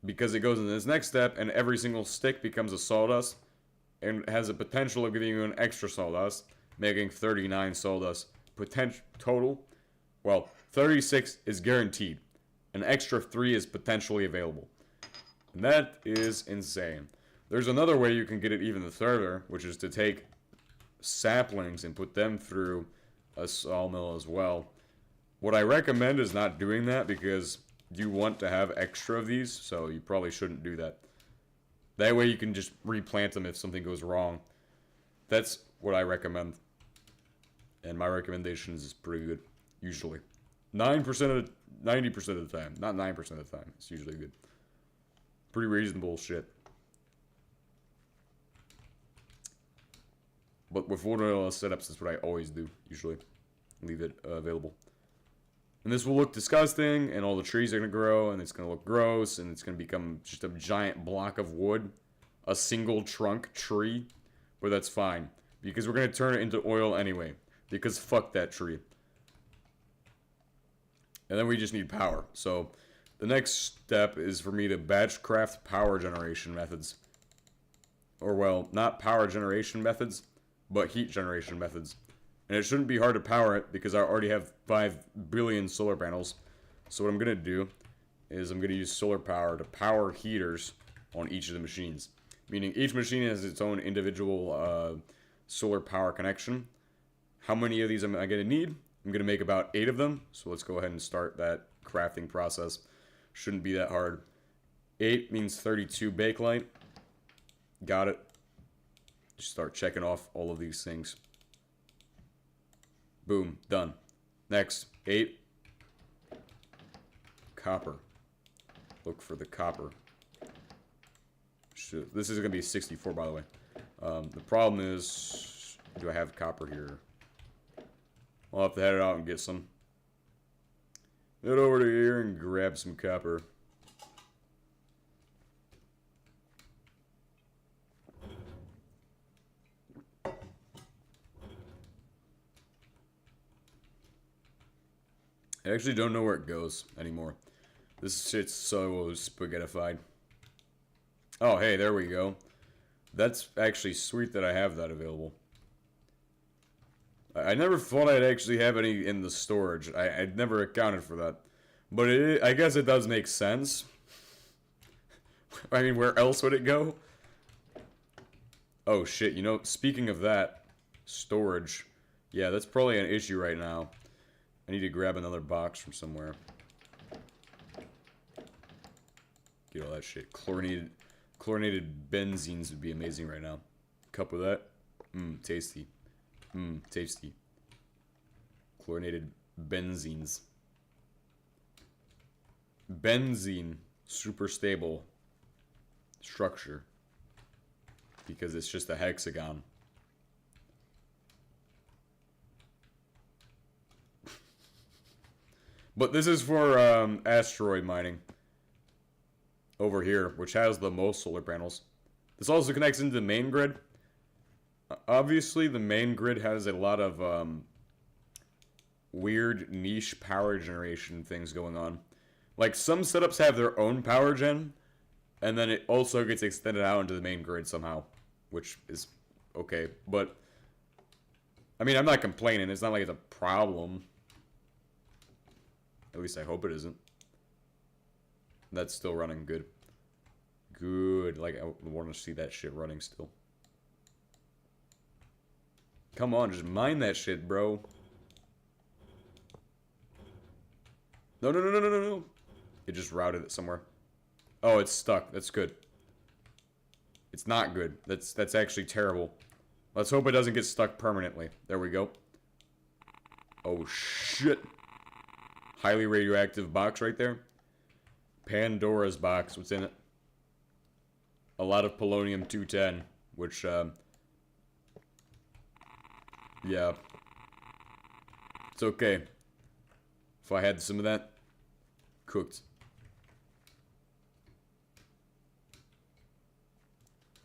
Because it goes into this next step, and every single stick becomes a sawdust, and has a potential of giving you an extra sawdust, making 39 sawdust potential total. Well, 36 is guaranteed. An extra 3 is potentially available. And that is insane. There's another way you can get it even further, which is to take saplings and put them through a sawmill as well. What I recommend is not doing that because you want to have extra of these, so you probably shouldn't do that. That way you can just replant them if something goes wrong. That's what I recommend. And my recommendations is pretty good, usually. 90% of the time. Not 9% of the time. It's usually good. Pretty reasonable shit. But with vanilla setups, that's what I always do, usually. Leave it available. And this will look disgusting, and all the trees are going to grow, and it's going to look gross, and it's going to become just a giant block of wood. A single trunk tree. But that's fine. Because we're going to turn it into oil anyway. Because fuck that tree. And then we just need power. So, the next step is for me to batch craft power generation methods. Or, well, not power generation methods, but heat generation methods. And it shouldn't be hard to power it because I already have 5 billion solar panels. So what I'm going to do is I'm going to use solar power to power heaters on each of the machines. Meaning each machine has its own individual solar power connection. How many of these am I going to need? I'm going to make about 8 of them. So let's go ahead and start that crafting process. Shouldn't be that hard. 8 means 32 bakelite. Got it. Just start checking off all of these things. Boom, done. Next, 8. Copper. Look for the copper. This is going to be 64, by the way. The problem is, do I have copper here? I'll have to head out and get some. Head over to here and grab some copper. I actually don't know where it goes anymore. This shit's so spaghettified. Oh, hey, there we go. That's actually sweet that I have that available. I never thought I'd actually have any in the storage. I'd never accounted for that. But I guess it does make sense. I mean, where else would it go? Oh, shit. You know, speaking of that, storage. Yeah, that's probably an issue right now. I need to grab another box from somewhere. Get all that shit. Chlorinated benzenes would be amazing right now. Cup of that. Tasty. Tasty. Chlorinated benzenes. Benzene. Super stable structure. Because it's just a hexagon. But this is for asteroid mining. Over here, which has the most solar panels. This also connects into the main grid. Obviously, the main grid has a lot of weird niche power generation things going on. Like, some setups have their own power gen, and then it also gets extended out into the main grid somehow, which is okay. But, I mean, I'm not complaining. It's not like it's a problem. At least I hope it isn't. That's still running good. Good. Like, I want to see that shit running still. Come on, just mine that shit, bro. No, no, no, no, no, no, no. It just routed it somewhere. Oh, it's stuck. That's good. It's not good. That's actually terrible. Let's hope it doesn't get stuck permanently. There we go. Oh, shit. Highly radioactive box right there. Pandora's box. What's in it? A lot of polonium-210, which, yeah. It's okay. If I had some of that, cooked.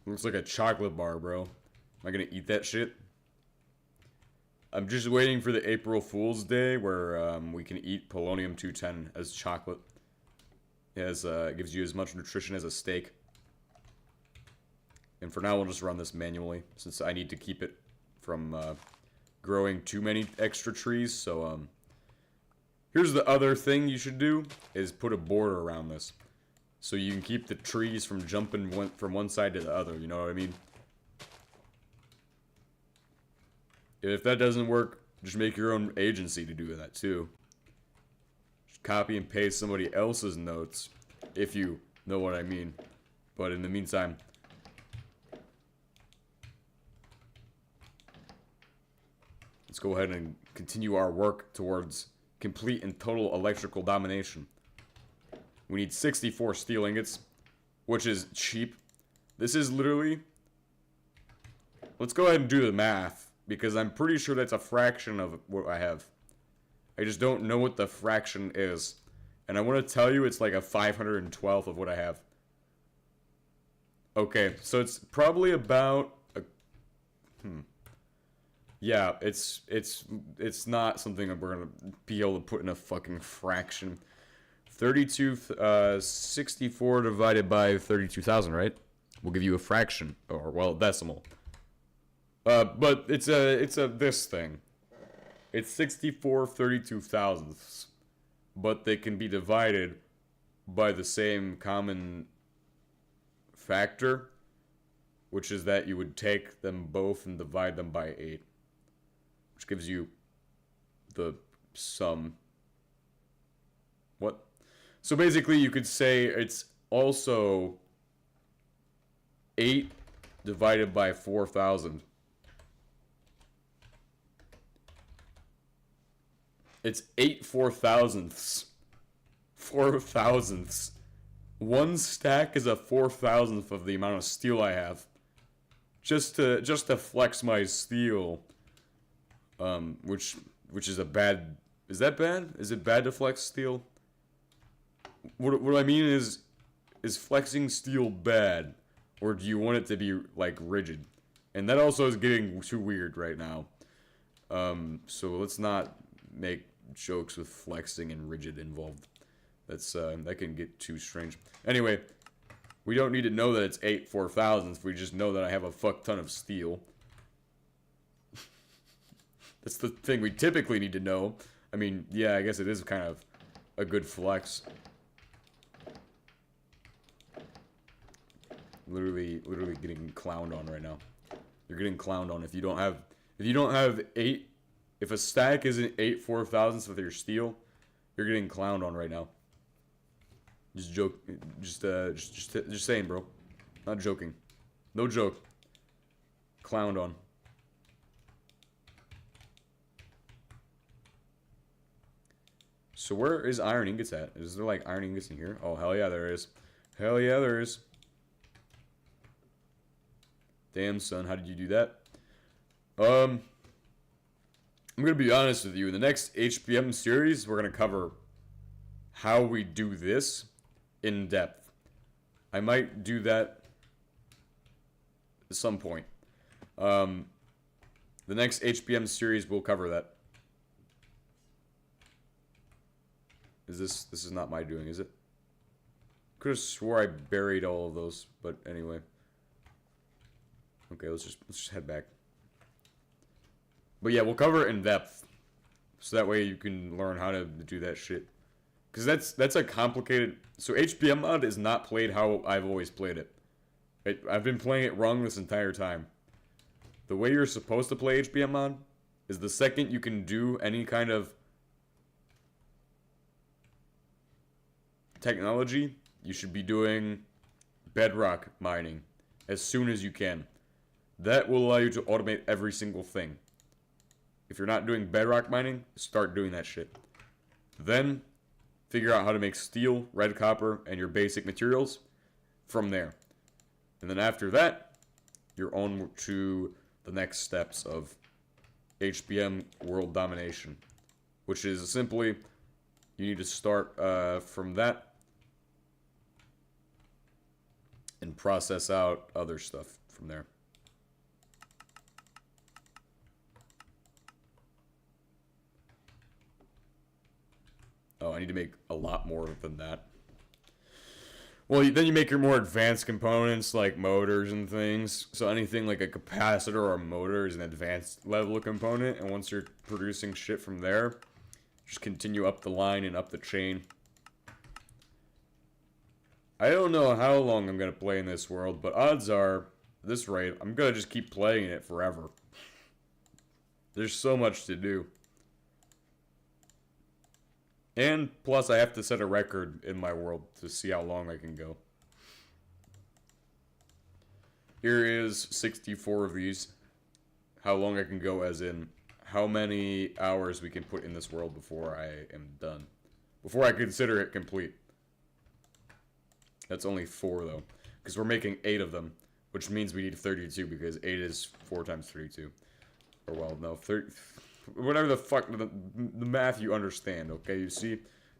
Looks like a chocolate bar, bro. Am I gonna eat that shit? I'm just waiting for the April Fool's Day where we can eat polonium-210 as chocolate. It has, gives you as much nutrition as a steak. And for now, we'll just run this manually, since I need to keep it from growing too many extra trees. So, here's the other thing you should do, is put a border around this. So you can keep the trees from jumping from one side to the other, you know what I mean? If that doesn't work, just make your own agency to do that too. Just copy and paste somebody else's notes, if you know what I mean. But in the meantime, let's go ahead and continue our work towards complete and total electrical domination. We need 64 steel ingots, which is cheap. This is literally... Let's go ahead and do the math, because I'm pretty sure that's a fraction of what I have. I just don't know what the fraction is. And I want to tell you it's like a 512th of what I have. Okay, so it's probably about a... Yeah, it's not something that we're going to be able to put in a fucking fraction. 64 divided by 32,000, right? We'll give you a fraction, or, well, decimal. But it's a this thing. It's 64 32,000ths. But they can be divided by the same common factor, which is that you would take them both and divide them by 8. Which gives you the sum. What? So basically you could say it's also 8 divided by 4,000. It's 8 4,000ths. 4,000ths. One stack is a 4,000th of the amount of steel I have. Just to flex my steel. Which is a bad... Is that bad? Is it bad to flex steel? What I mean is flexing steel bad? Or do you want it to be, like, rigid? And that also is getting too weird right now. So let's not make jokes with flexing and rigid involved. That's that can get too strange. Anyway, we don't need to know that it's 8 4,000s. We just know that I have a fuck ton of steel. That's the thing we typically need to know. I mean, yeah, I guess it is kind of a good flex. Literally getting clowned on right now. You're getting clowned on if you don't have 8. If a stack isn't 8 4,000s with your steel, you're getting clowned on right now. Just joke, just saying, bro. Not joking. No joke. Clowned on. So where is iron ingots at? Is there like iron ingots in here? Oh, hell yeah, there is. Hell yeah, there is. Damn, son, how did you do that? I'm gonna be honest with you. In the next HBM series, we're gonna cover how we do this in depth. I might do that at some point. The next HBM series will cover that. This is not my doing, is it? Could have swore I buried all of those, but anyway. Okay, let's just head back. But yeah, we'll cover it in depth, so that way you can learn how to do that shit. Because that's a complicated. So HBM mod is not played how I've always played it. I've been playing it wrong this entire time. The way you're supposed to play HBM mod is the second you can do any kind of technology, you should be doing bedrock mining as soon as you can. That will allow you to automate every single thing. If you're not doing bedrock mining, start doing that shit. Then, figure out how to make steel, red copper, and your basic materials from there. And then after that, you're on to the next steps of HBM world domination. Which is simply, you need to start from that and process out other stuff from there. Oh, I need to make a lot more than that. Well, then you make your more advanced components like motors and things. So anything like a capacitor or a motor is an advanced level of component. And once you're producing shit from there, just continue up the line and up the chain. I don't know how long I'm going to play in this world, but odds are, at this rate, I'm going to just keep playing it forever. There's so much to do. And plus, I have to set a record in my world to see how long I can go. Here is 64 of these. How long I can go, as in how many hours we can put in this world before I am done. Before I consider it complete. That's only 4, though. Because we're making 8 of them. Which means we need 32, because 8 is 4 times 32. Or, well, no, 30... Whatever the fuck, the math you understand, okay? You see?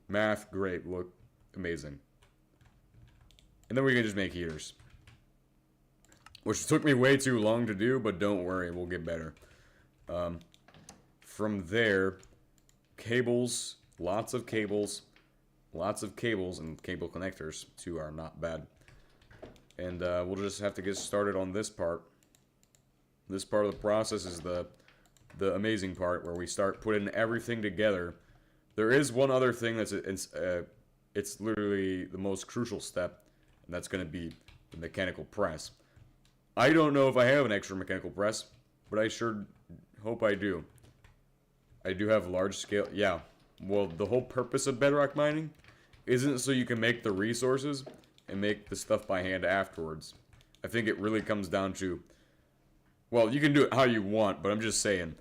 Math, great, look, amazing. And then we can just make heaters. Which took me way too long to do, but don't worry, we'll get better. From there, cables, lots of cables, and cable connectors, too, are not bad. And we'll just have to get started on this part. This part of the process is the amazing part, where we start putting everything together. There is one other thing that's it's literally the most crucial step, and that's going to be the mechanical press. I don't know if I have an extra mechanical press, but I sure hope I do. I do have large scale, yeah. Well, the whole purpose of bedrock mining isn't so you can make the resources and make the stuff by hand afterwards. I think it really comes down to, well, you can do it how you want, but I'm just saying,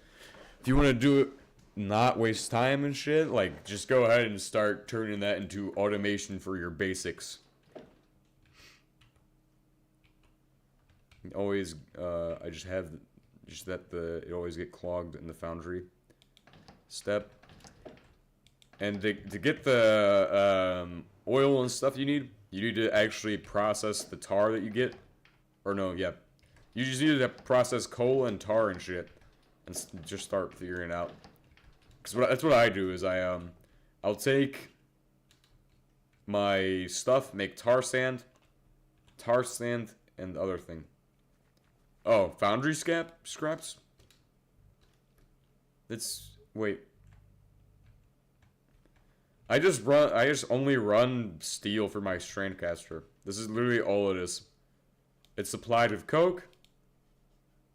if you want to do it, not waste time and shit, like, just go ahead and start turning that into automation for your basics. Always, I just have, just that it always get clogged in the foundry step. And to get the oil and stuff you need to actually process the tar that you get. Or no, yeah. You just need to process coal and tar and shit. And just start figuring it out. Because that's what I do is I'll take my stuff, make tar sand, and the other thing. Oh, foundry scraps? Wait. I just only run steel for my Strandcaster. This is literally all it is. It's supplied with coke.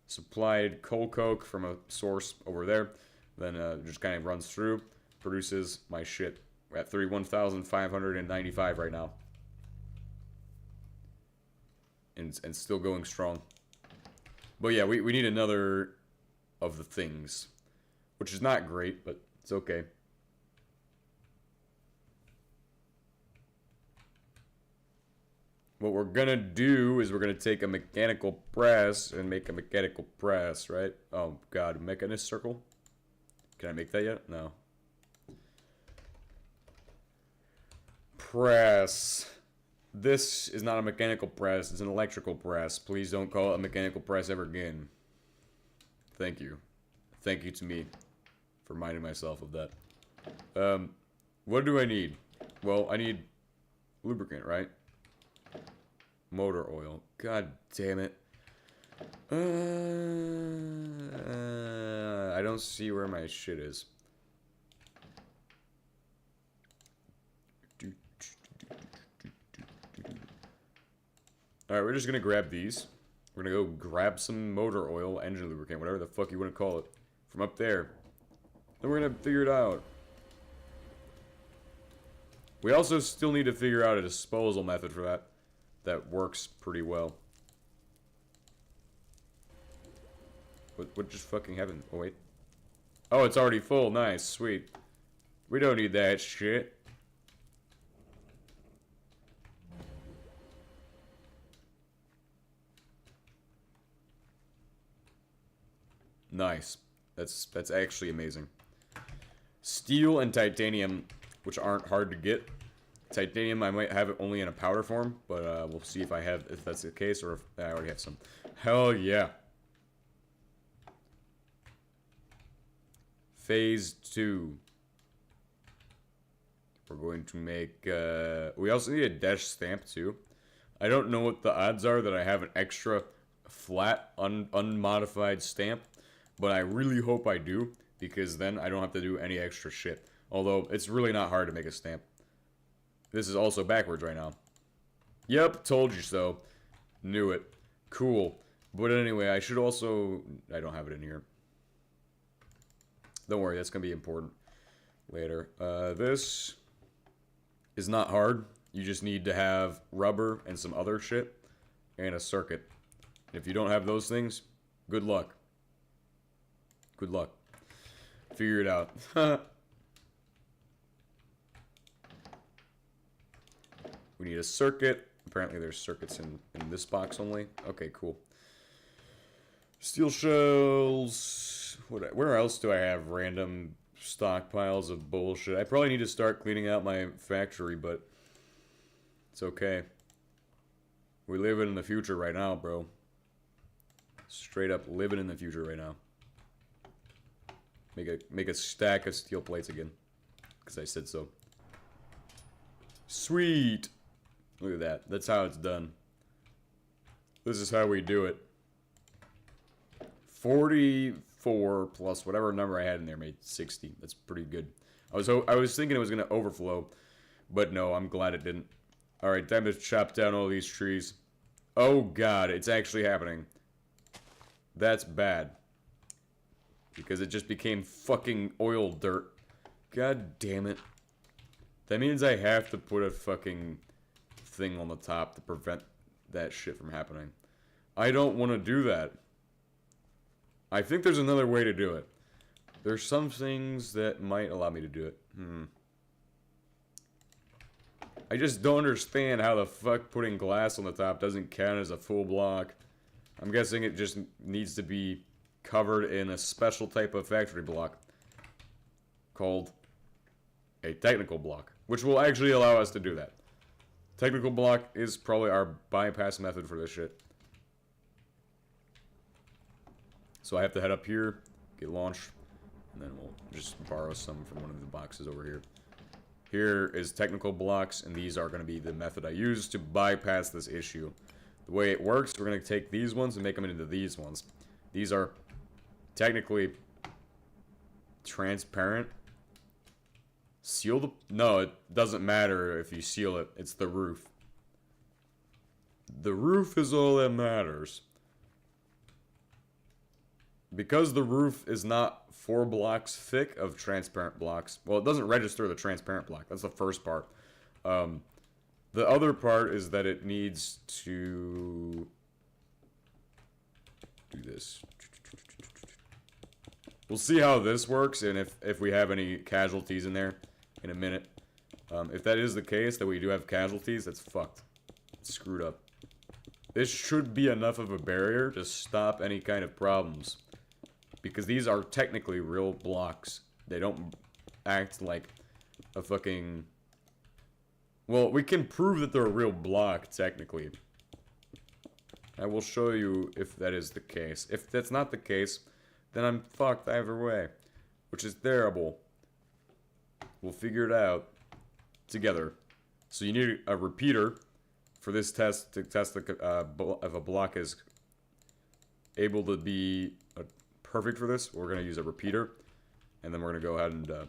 Supplied coal coke from a source over there. Then just kind of runs through. Produces my shit. We're at 31,595 right now. And still going strong. But yeah, we need another of the things. Which is not great, but it's okay. What we're gonna do is we're gonna take a mechanical press and make a mechanical press, right? Oh god, mechanist circle? Can I make that yet? No. Press. This is not a mechanical press, it's an electrical press. Please don't call it a mechanical press ever again. Thank you. Thank you to me for reminding myself of that. What do I need? Well, I need lubricant, right? Motor oil. God damn it. I don't see where my shit is. Alright, we're just gonna grab these. We're gonna go grab some motor oil, engine lubricant, whatever the fuck you want to call it, from up there. Then we're gonna figure it out. We also still need to figure out a disposal method for that. That works pretty well. What just fucking happened? Oh, wait. Oh, it's already full. Nice. Sweet. We don't need that shit. Nice. That's actually amazing. Steel and titanium, which aren't hard to get. Titanium, I might have it only in a powder form, but we'll see if that's the case, or if I already have some. Hell yeah. Phase 2. We're going to make, we also need a dash stamp too. I don't know what the odds are that I have an extra flat, unmodified stamp, but I really hope I do, because then I don't have to do any extra shit. Although, it's really not hard to make a stamp. This is also backwards right now. Yep, told you so. Knew it. Cool. But anyway, I should also... I don't have it in here. Don't worry, that's going to be important later. This is not hard. You just need to have rubber and some other shit and a circuit. If you don't have those things, good luck. Good luck. Figure it out. We need a circuit. Apparently there's circuits in this box only. Okay, cool. Steel shells. Where else do I have random stockpiles of bullshit? I probably need to start cleaning out my factory, but it's okay. We live in the future right now, bro. Straight up living in the future right now. Make a stack of steel plates again. Because I said so. Sweet! Look at that. That's how it's done. This is how we do it. 44 plus whatever number I had in there made 60. That's pretty good. I was thinking it was going to overflow. But no, I'm glad it didn't. Alright, time to chop down all these trees. Oh god, it's actually happening. That's bad. Because it just became fucking oil dirt. God damn it. That means I have to put a fucking thing on the top to prevent that shit from happening. I don't want to do that. I think there's another way to do it. There's some things that might allow me to do it. I just don't understand how the fuck putting glass on the top doesn't count as a full block. I'm guessing it just needs to be covered in a special type of factory block called a technical block, which will actually allow us to do that. Technical block is probably our bypass method for this shit. So I have to head up here, get launched, And then we'll just borrow some from one of the boxes over here. Here is technical blocks, and these are going to be the method I use to bypass this issue. The way it works, we're going to take these ones and make them into these ones. These are technically transparent. Seal the... No, it doesn't matter if you seal it. It's the roof. The roof is all that matters. Because the roof is not 4 blocks thick of transparent blocks. Well, it doesn't register the transparent block. That's the first part. The other part is that it needs to do this. We'll see how this works and if we have any casualties in there in a minute. If that is the case, that we do have casualties, that's fucked. It's screwed up. This should be enough of a barrier to stop any kind of problems. Because these are technically real blocks. They don't act like a fucking... Well, we can prove that they're a real block, technically. I will show you if that is the case. If that's not the case, then I'm fucked either way. Which is terrible. We'll figure it out together. So you need a repeater for this test to test if a block is able to be... perfect for this. We're going to use a repeater, and then we're going to go ahead and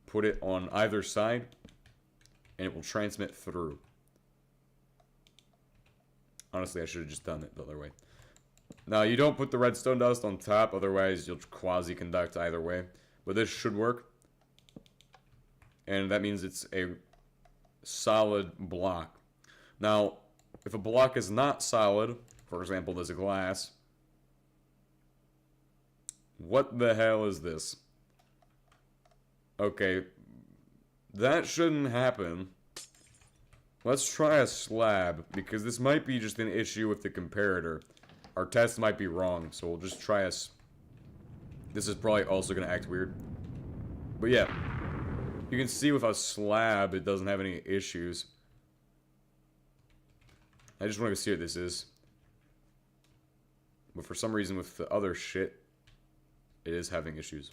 put it on either side, and it will transmit through. Honestly, I should have just done it the other way. Now, you don't put the redstone dust on top, otherwise you'll quasi-conduct either way. But this should work. And that means it's a solid block. Now, if a block is not solid, for example, there's a glass... What the hell is this? Okay, that shouldn't happen. Let's try a slab, because this might be just an issue with the comparator. Our test might be wrong, so we'll just try a... This is probably also going to act weird. But yeah, you can see with a slab, it doesn't have any issues. I just want to see what this is. But for some reason with the other shit, it is having issues.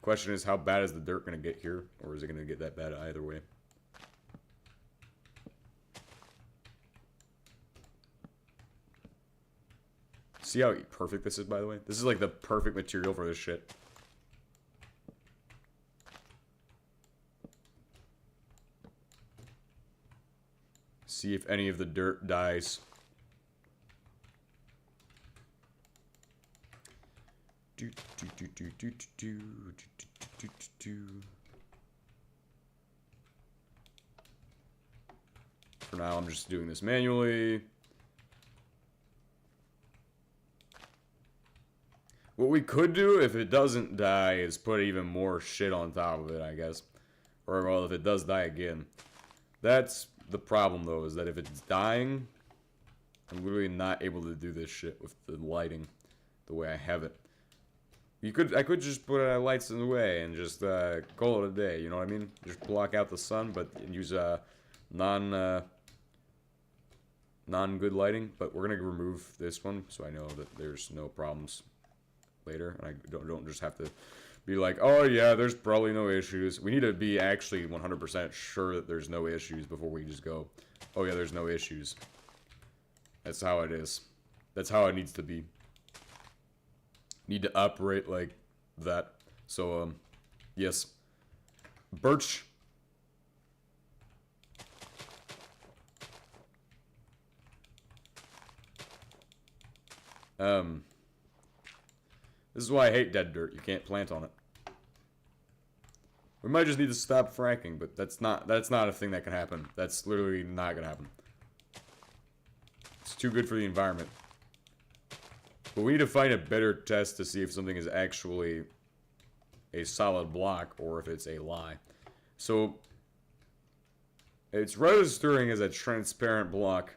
Question is, how bad is the dirt going to get here? Or is it going to get that bad either way? See how perfect this is, by the way? This is like the perfect material for this shit. See if any of the dirt dies. For now, I'm just doing this manually. What we could do, if it doesn't die, is put even more shit on top of it, I guess. Or, well, if it does die again. That's the problem, though, is that if it's dying, I'm literally not able to do this shit with the lighting the way I have it. I could just put lights in the way and just call it a day, you know what I mean? Just block out the sun, but use non-good lighting. But we're gonna remove this one, so I know that there's no problems later, and I don't just have to be like, oh yeah, there's probably no issues. We need to be actually 100% sure that there's no issues before we just go, oh yeah, there's no issues. That's how it is. That's how it needs to be. Need to operate like that. So, yes. Birch. This is why I hate dead dirt. You can't plant on it. We might just need to stop fracking, but that's not a thing that can happen. That's literally not gonna happen. It's too good for the environment. But we need to find a better test to see if something is actually a solid block or if it's a lie. So it's registering as a transparent block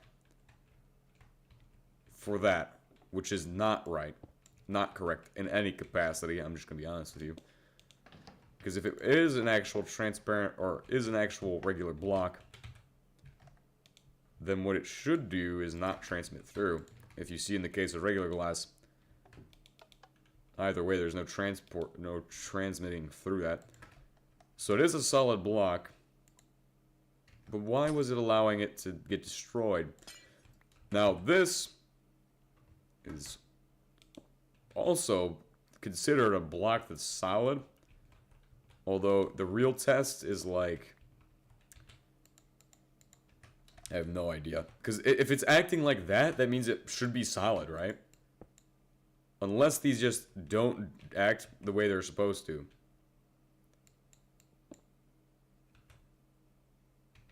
for that, which is not right. Not correct in any capacity. I'm just going to be honest with you. Because if it is an actual transparent or is an actual regular block, then what it should do is not transmit through. If you see in the case of regular glass, either way, there's no transmitting through that. So it is a solid block. But why was it allowing it to get destroyed? Now, this is also considered a block that's solid. Although, the real test is like... I have no idea. Because if it's acting like that, that means it should be solid, right? Unless these just don't act the way they're supposed to.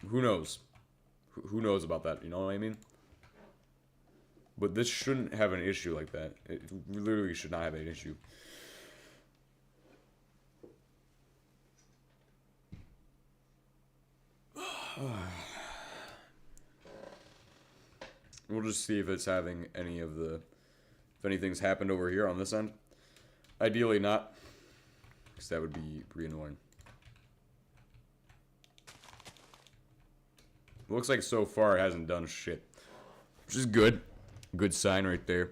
Who knows? Who knows about that? You know what I mean? But this shouldn't have an issue like that. It literally should not have an issue. We'll just see if it's having any of the... If anything's happened over here on this end. Ideally not. Because that would be pretty annoying. Looks like so far it hasn't done shit. Which is good. Good sign right there.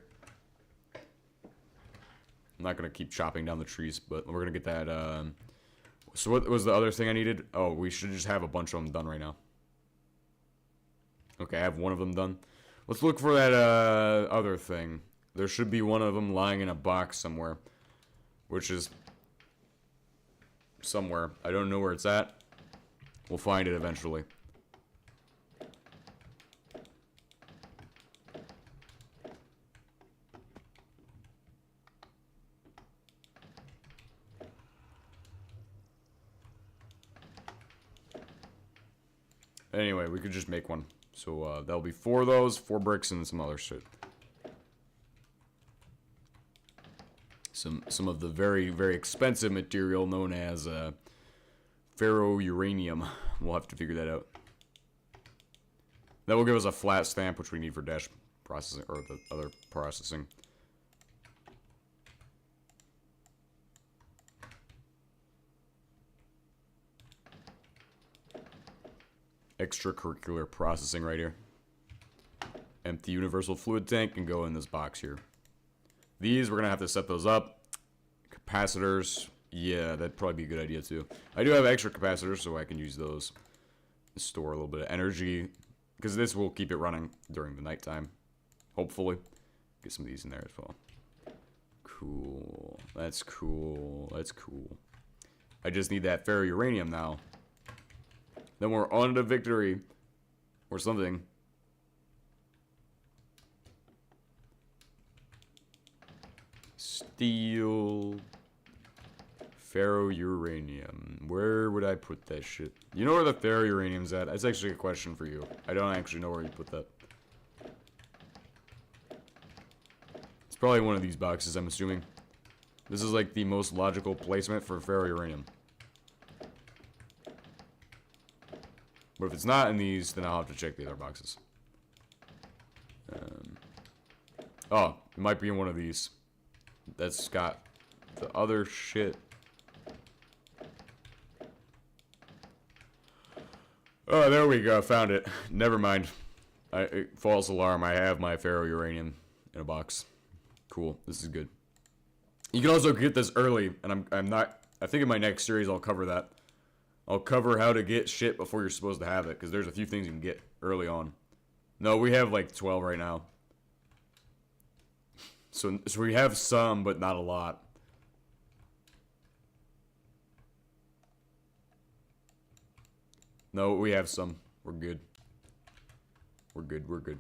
I'm not going to keep chopping down the trees, but we're going to get that, So what was the other thing I needed? Oh, we should just have a bunch of them done right now. Okay, I have one of them done. Let's look for that, other thing. There should be one of them lying in a box somewhere. Which is... somewhere. I don't know where it's at. We'll find it eventually. Anyway, we could just make one. So, that'll be 4 of those, 4 bricks, and some other shit. Some of the very, very expensive material known as, ferrouranium. We'll have to figure that out. That will give us a flat stamp, which we need for dash processing, or the other processing. Extracurricular processing right here. Empty universal fluid tank can go in this box here. These, we're going to have to set those up. Capacitors, yeah, that'd probably be a good idea too. I do have extra capacitors, so I can use those to store a little bit of energy. Because this will keep it running during the nighttime. Hopefully. Get some of these in there as well. Cool. That's cool. That's cool. I just need that ferrouranium now. Then we're on to victory. Or something. Steel. Ferrouranium. Where would I put that shit? You know where the ferrouranium's at? That's actually a question for you. I don't actually know where you put that. It's probably one of these boxes, I'm assuming. This is like the most logical placement for ferrouranium. But if it's not in these, then I'll have to check the other boxes. Oh, it might be in one of these. That's got the other shit. Oh, there we go. Found it. Never mind. False alarm. I have my ferrouranium in a box. Cool. This is good. You can also get this early, and I'm not... I think in my next series I'll cover that. I'll cover how to get shit before you're supposed to have it, because there's a few things you can get early on. No, we have like 12 right now. So we have some, but not a lot. No, we have some. We're good. We're good, we're good.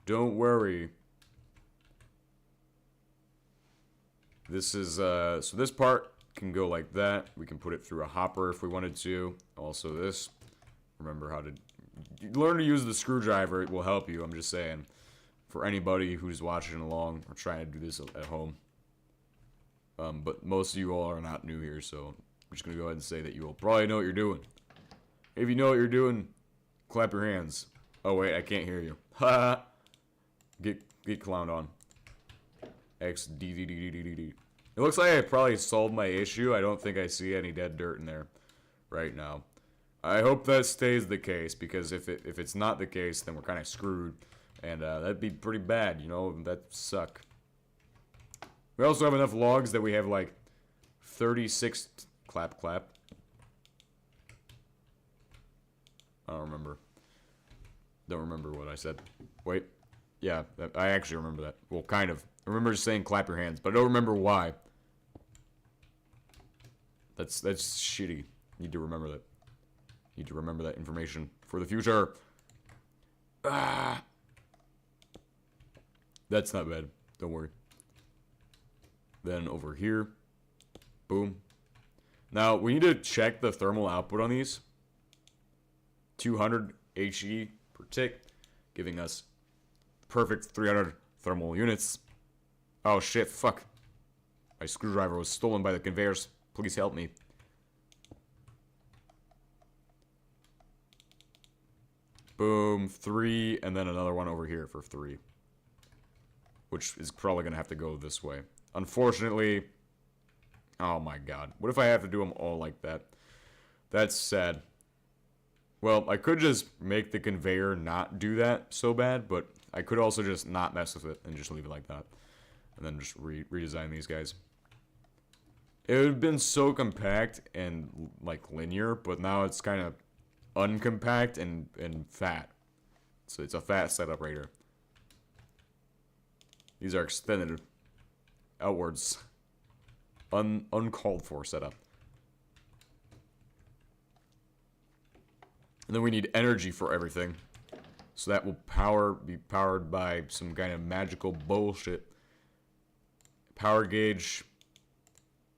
Don't worry. This is, so this part can go like that. We can put it through a hopper if we wanted to. Also this. Remember how to... Learn to use the screwdriver. It will help you, I'm just saying. For anybody who's watching along or trying to do this at home. But most of you all are not new here, so... I'm just going to go ahead and say that you will probably know what you're doing. If you know what you're doing, clap your hands. Oh, wait, I can't hear you. Ha! Get clowned on. X D D D D D D. It looks like I probably solved my issue. I don't think I see any dead dirt in there right now. I hope that stays the case, because if it's not the case, then we're kind of screwed. And that'd be pretty bad, you know? That'd suck. We also have enough logs that we have, like, 36... Clap, clap. I don't remember. Don't remember what I said. Wait. Yeah, I actually remember that. Well, kind of. I remember just saying clap your hands, but I don't remember why. That's shitty. Need to remember that. Need to remember that information for the future. Ah. That's not bad. Don't worry. Then over here. Boom. Now, we need to check the thermal output on these. 200 HE per tick, giving us perfect 300 thermal units. Oh shit, fuck. My screwdriver was stolen by the conveyors. Please help me. Boom, 3, and then another one over here for 3. Which is probably going to have to go this way. Unfortunately, oh my god. What if I have to do them all like that? That's sad. Well, I could just make the conveyor not do that so bad, but I could also just not mess with it and just leave it like that. And then just redesign these guys. It would have been so compact and, like, linear, but now it's kind of uncompact and fat. So it's a fat setup right here. These are extended outwards. Uncalled for setup. And then we need energy for everything. So that will be powered by some kind of magical bullshit. Power gauge.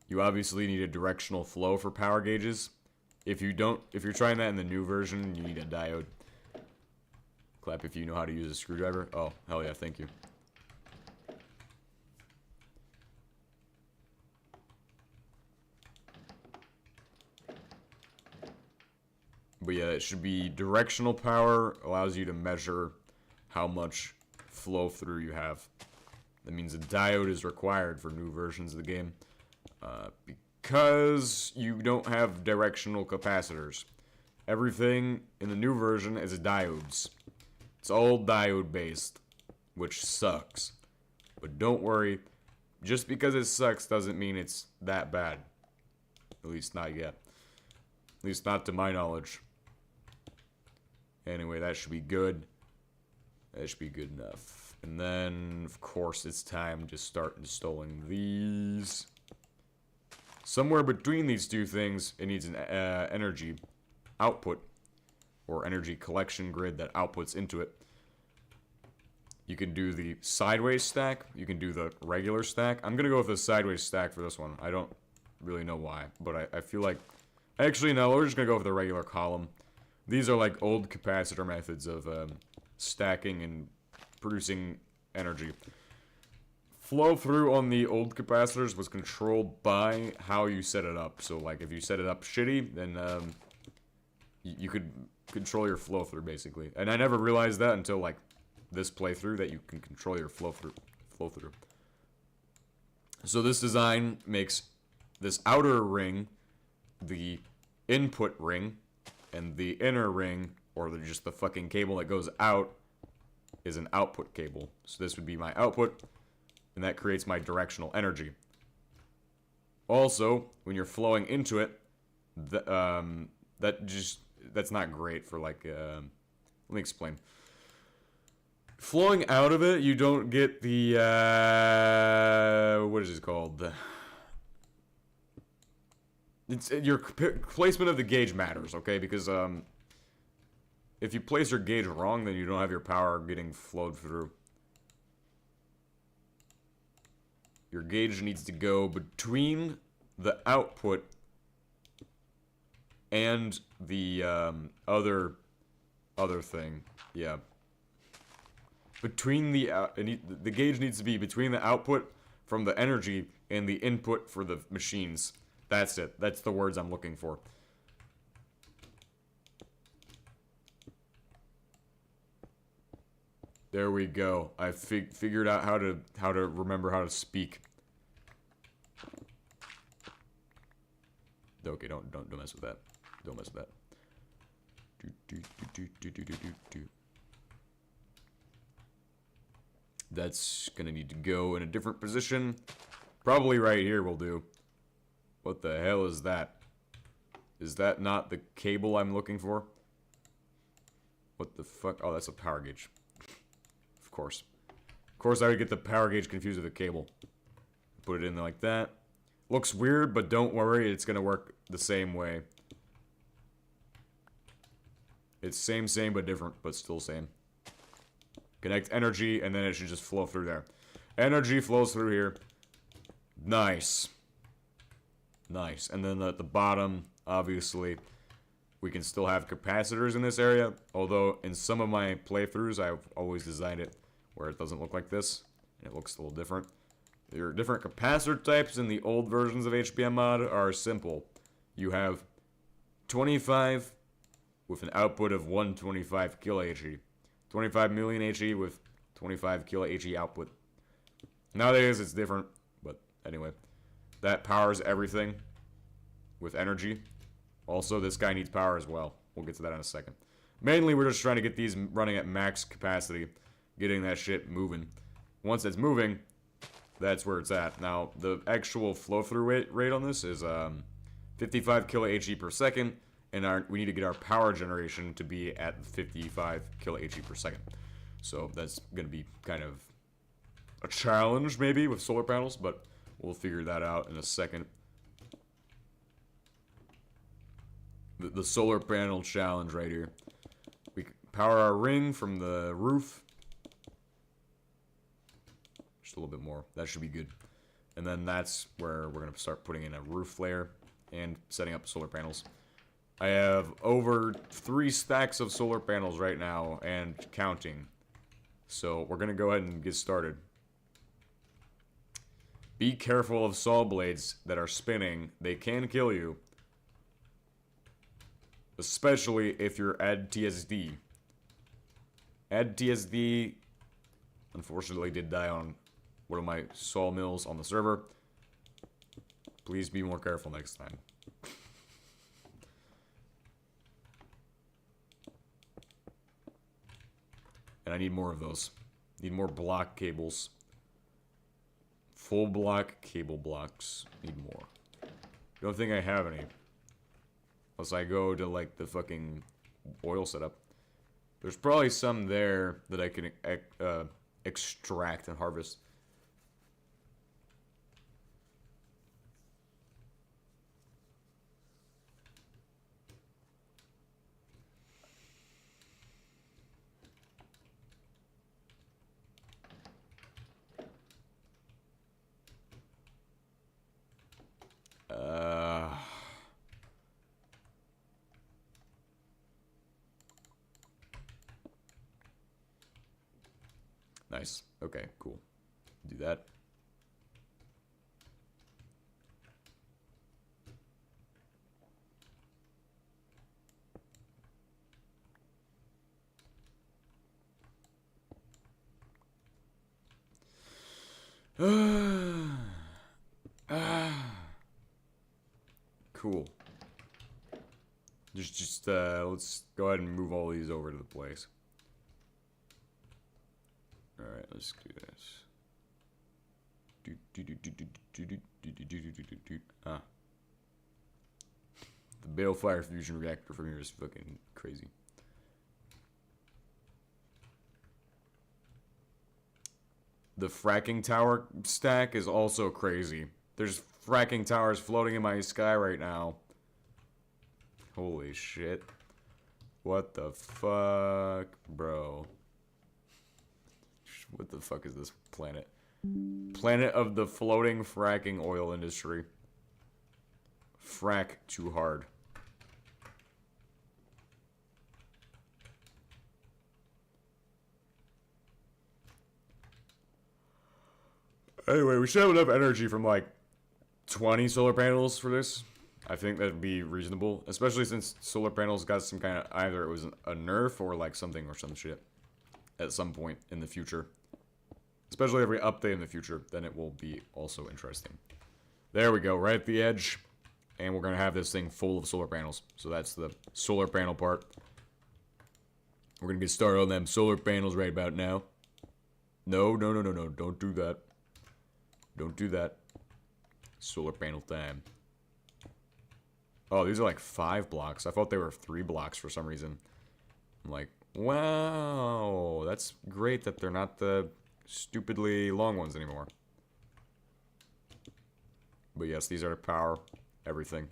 You obviously need a directional flow for power gauges. If you're trying that in the new version, you need a diode. Clap if you know how to use a screwdriver. Oh, hell yeah, thank you. But yeah, it should be directional power, allows you to measure how much flow through you have. That means a diode is required for new versions of the game. Because you don't have directional capacitors. Everything in the new version is diodes. It's all diode based, which sucks. But don't worry, just because it sucks doesn't mean it's that bad. At least not yet. At least not to my knowledge. Anyway, that should be good. That should be good enough. And then, of course, it's time to start installing these. Somewhere between these two things, it needs an energy output. Or energy collection grid that outputs into it. You can do the sideways stack. You can do the regular stack. I'm going to go with the sideways stack for this one. I don't really know why. But I feel like... Actually, no, we're just going to go with the regular column. These are like old capacitor methods of stacking and producing energy. Flow through on the old capacitors was controlled by how you set it up. So like if you set it up shitty, then you could control your flow through basically. And I never realized that until like this playthrough, that you can control your flow through. So this design makes this outer ring the input ring. And the inner ring, or just the fucking cable that goes out, is an output cable. So this would be my output, and that creates my directional energy. Also, when you're flowing into it, that's not great for like, let me explain. Flowing out of it, you don't get the, what is it called? Your placement of the gauge matters, okay? Because if you place your gauge wrong, then you don't have your power getting flowed through. Your gauge needs to go between the output and the other thing. Yeah. Between the gauge needs to be between the output from the energy and the input for the machines. That's it. That's the words I'm looking for. There we go. I figured out how to remember how to speak. Okay, don't mess with that. Don't mess with that. That's gonna need to go in a different position. Probably right here will do. What the hell is that? Is that not the cable I'm looking for? What the fuck? Oh, that's a power gauge. Of course. Of course I would get the power gauge confused with the cable. Put it in there like that. Looks weird, but don't worry, it's gonna work the same way. It's same, but different, but still same. Connect energy, and then it should just flow through there. Energy flows through here. Nice. Nice. And then at the bottom, obviously, we can still have capacitors in this area. Although, in some of my playthroughs, I've always designed it where it doesn't look like this. And it looks a little different. Your different capacitor types in the old versions of HBM mod are simple. You have 25 with an output of 125 kilo HE. 25 million HE with 25 kilo HE output. Nowadays it's different, but anyway. That powers everything with energy. Also, this guy needs power as well. We'll get to that in a second. Mainly, we're just trying to get these running at max capacity. Getting that shit moving. Once it's moving, that's where it's at. Now, the actual flow-through rate on this is 55 kilo HE per second. And we need to get our power generation to be at 55 kilo HE per second. So that's going to be kind of a challenge, maybe, with solar panels. But we'll figure that out in a second. The solar panel challenge right here. We power our ring from the roof. Just a little bit more. That should be good. And then that's where we're going to start putting in a roof layer and setting up solar panels. I have over 3 stacks of solar panels right now and counting. So we're going to go ahead and get started. Be careful of saw blades that are spinning. They can kill you. Especially if you're ADTSD. ADTSD unfortunately did die on one of my sawmills on the server. Please be more careful next time. And I need more of those. Need more block cables. Full block cable blocks. Need more. Don't think I have any. Unless I go to, like, the fucking oil setup. There's probably some there that I can extract and harvest. Nice. Okay, cool. Do that. Cool. Let's go ahead and move all these over to the place. Alright, let's do this. Ah. The balefire fusion reactor from here is fucking crazy. The fracking tower stack is also crazy. There's fracking towers floating in my sky right now. Holy shit. What the fuck, bro? What the fuck is this planet? Planet of the floating fracking oil industry. Frack too hard. Anyway, we should have enough energy from like 20 solar panels for this. I think that'd be reasonable, especially since solar panels got some kind of, either it was a nerf or like something or some shit at some point in the future. Especially every update in the future, then it will be also interesting. There we go, right at the edge. And we're going to have this thing full of solar panels. So that's the solar panel part. We're gonna get started on them solar panels right about now. No, no, no, no, no. Don't do that. Don't do that. Solar panel time. Oh, these are like 5 blocks. I thought they were 3 blocks for some reason. I'm like, wow. That's great that they're not the stupidly long ones anymore. But yes, these are to power everything.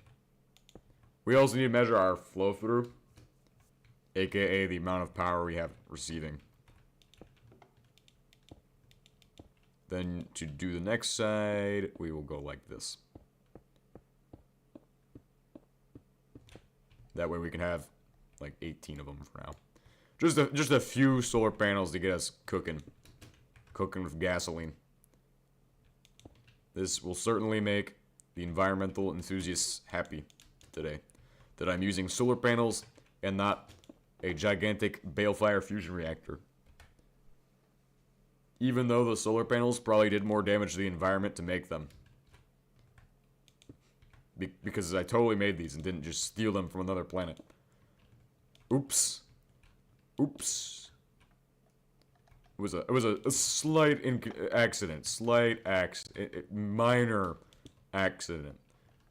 We also need to measure our flow through, aka the amount of power we have receiving. Then to do the next side, we will go like this. That way we can have like 18 of them for now. Just a few solar panels to get us cooking. Cooking with gasoline. This will certainly make the environmental enthusiasts happy today. That I'm using solar panels and not a gigantic balefire fusion reactor. Even though the solar panels probably did more damage to the environment to make them. Because I totally made these and didn't just steal them from another planet. Oops. Oops. It was a slight accident. Minor accident.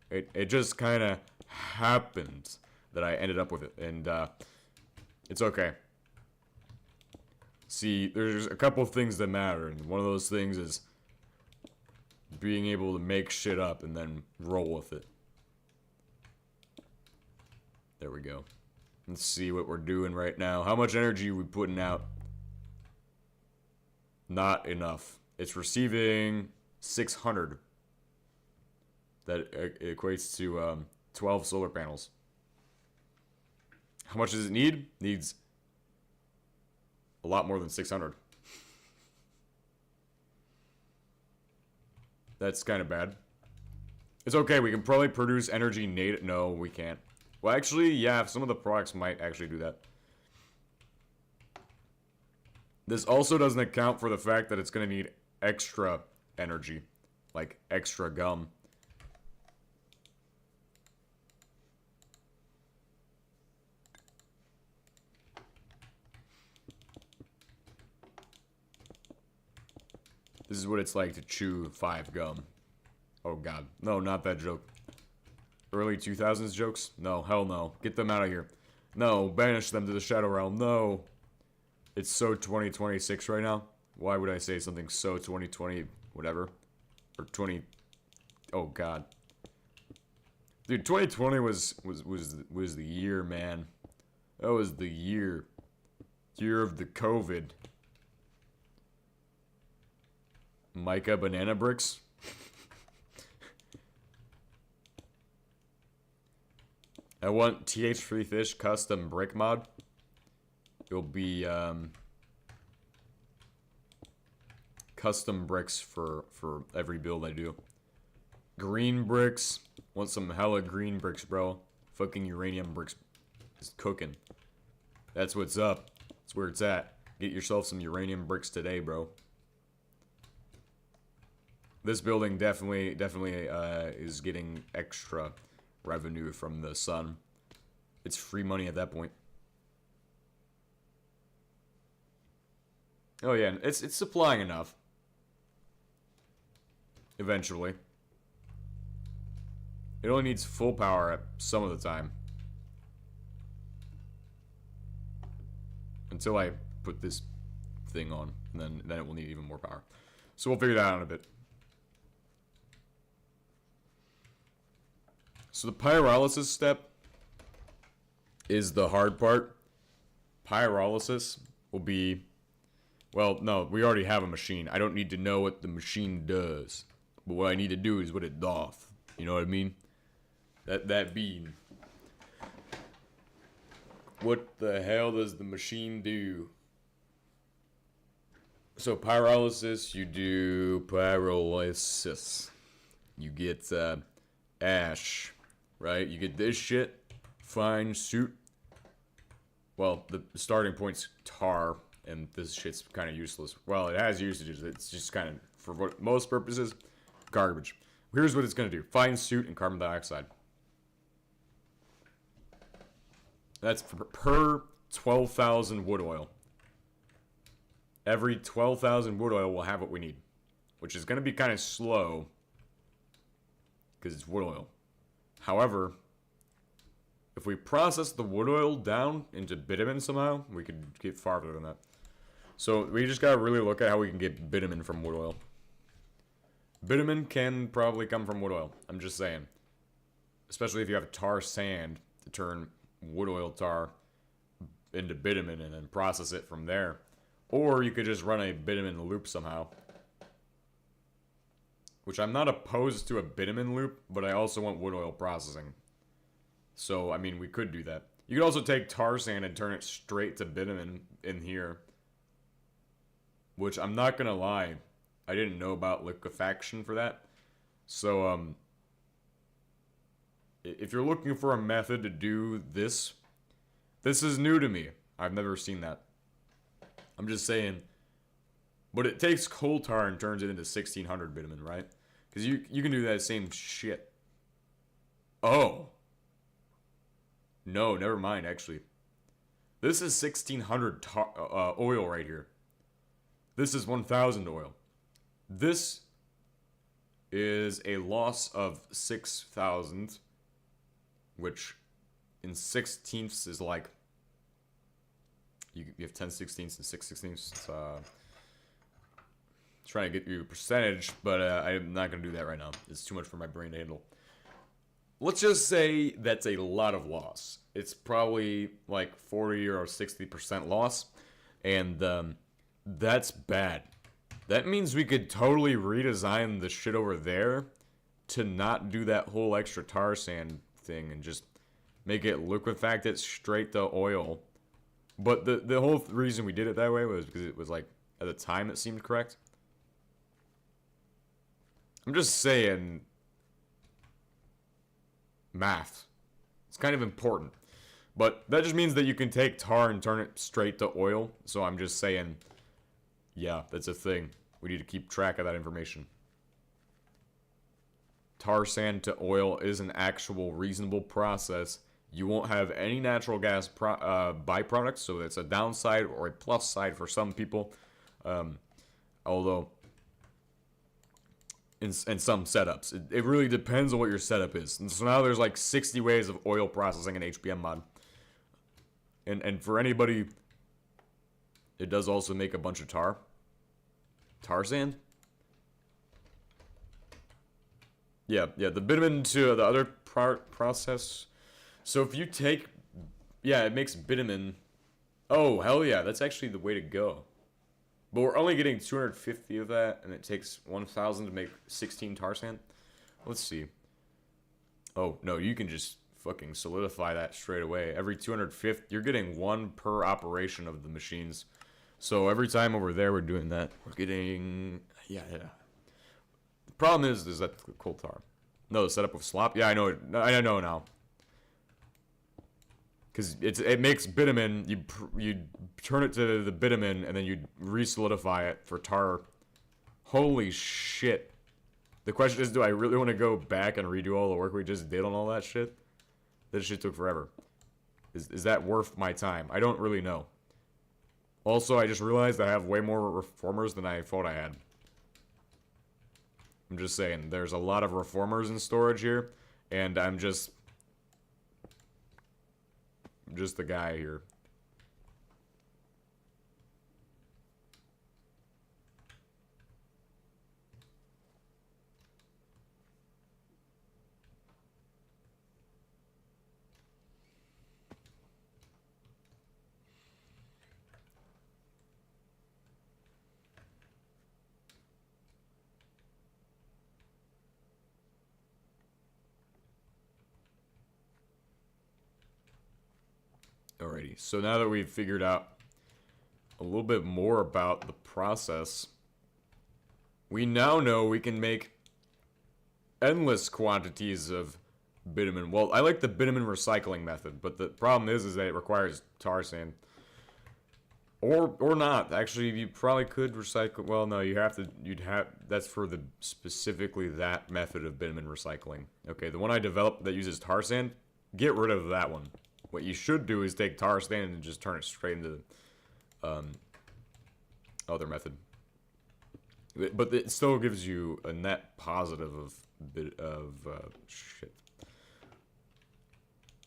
It just kind of happened that I ended up with it. And it's okay. See, there's a couple of things that matter. And one of those things is being able to make shit up and then roll with it. There we go. Let's see what we're doing right now. How much energy are we putting out? Not enough. It's receiving 600. That equates to 12 solar panels. How much does it need? Needs a lot more than 600. That's kind of bad. It's okay. We can probably produce energy native. No, we can't. Well, actually, yeah, some of the products might actually do that. This also doesn't account for the fact that it's going to need extra energy. Like, extra gum. This is what it's like to chew 5 gum. Oh, God. No, not that joke. Early 2000s jokes? No, hell no. Get them out of here. No, banish them to the Shadow Realm. No. It's so 2026 right now. Why would I say something so 2020 whatever? Or 20... Oh, God. Dude, 2020 was the year, man. That was the year. Year of the COVID. Mica banana bricks? I want TH3 Fish custom brick mod. It'll be custom bricks for every build I do. Green bricks. Want some hella green bricks, bro. Fucking uranium bricks is cooking. That's what's up. That's where it's at. Get yourself some uranium bricks today, bro. This building definitely is getting extra revenue from the sun. It's free money at that point. Oh yeah, it's supplying enough. Eventually. It only needs full power at some of the time. Until I put this thing on, and then it will need even more power. So we'll figure that out in a bit. So the pyrolysis step is the hard part. Pyrolysis will be... Well, no, we already have a machine. I don't need to know what the machine does. But what I need to do is what it doth. You know what I mean? That bean. What the hell does the machine do? So pyrolysis, you do pyrolysis. You get ash. Right? You get this shit. Fine soot. Well, the starting point's tar, and this shit's kind of useless. Well, it has usages. It's just kind of, for what, most purposes, garbage. Here's what it's going to do. Fine soot and carbon dioxide. That's per 12,000 wood oil. Every 12,000 wood oil will have what we need. Which is going to be kind of slow. Because it's wood oil. However, if we process the wood oil down into bitumen somehow, we could get farther than that. So we just gotta really look at how we can get bitumen from wood oil. Bitumen can probably come from wood oil. I'm just saying. Especially if you have tar sand to turn wood oil tar into bitumen and then process it from there. Or you could just run a bitumen loop somehow. Which I'm not opposed to a bitumen loop, but I also want wood oil processing. So, I mean, we could do that. You could also take tar sand and turn it straight to bitumen in here. Which, I'm not gonna lie, I didn't know about liquefaction for that. So, if you're looking for a method to do this, this is new to me. I've never seen that. I'm just saying, but it takes coal tar and turns it into 1600 bitumen, right? Because you can do that same shit. Oh. No, never mind, actually. This is 1600 oil right here. This is 1000 oil. This is a loss of 6,000, which in 16ths is like, you have 10 16ths and 6 16ths. Trying to get you a percentage, but I'm not going to do that right now. It's too much for my brain to handle. Let's just say that's a lot of loss. It's probably like 40 or 60% loss, and that's bad. That means we could totally redesign the shit over there to not do that whole extra tar sand thing and just make it liquefact it straight to oil. But the whole reason we did it that way was because it was like, at the time it seemed correct. I'm just saying, math. It's kind of important. But that just means that you can take tar and turn it straight to oil. So I'm just saying, yeah, that's a thing. We need to keep track of that information. Tar sand to oil is an actual reasonable process. You won't have any natural gas byproducts, so it's a downside or a plus side for some people. Although, in some setups, it really depends on what your setup is. And so now there's like 60 ways of oil processing in HBM mod. And for anybody, it does also make a bunch of tar. Tar sand? Yeah, the bitumen to the other process. So if you take, yeah, it makes bitumen. Oh, hell yeah, that's actually the way to go. But we're only getting 250 of that, and it takes 1,000 to make 16 tar sand. Let's see. Oh, no, you can just fucking solidify that straight away. Every 250, you're getting one per operation of the machines. So every time over there we're doing that, we're getting, yeah. The problem is that coal tar. No, the setup with slop. Yeah, I know it. I know now. Because it makes bitumen, you turn it to the bitumen, and then you re-solidify it for tar. Holy shit. The question is, do I really want to go back and redo all the work we just did on all that shit? That shit took forever. Is that worth my time? I don't really know. Also, I just realized I have way more reformers than I thought I had. I'm just saying, there's a lot of reformers in storage here, and I'm just the guy here. Alrighty, so now that we've figured out a little bit more about the process, we now know we can make endless quantities of bitumen. Well, I like the bitumen recycling method, but the problem is that it requires tar sand. Or not. Actually, you probably could recycle. Well, no, that's for the specifically that method of bitumen recycling. Okay, the one I developed that uses tar sand, get rid of that one. What you should do is take tar sand and just turn it straight into the other method. But it still gives you a net positive of bit of shit.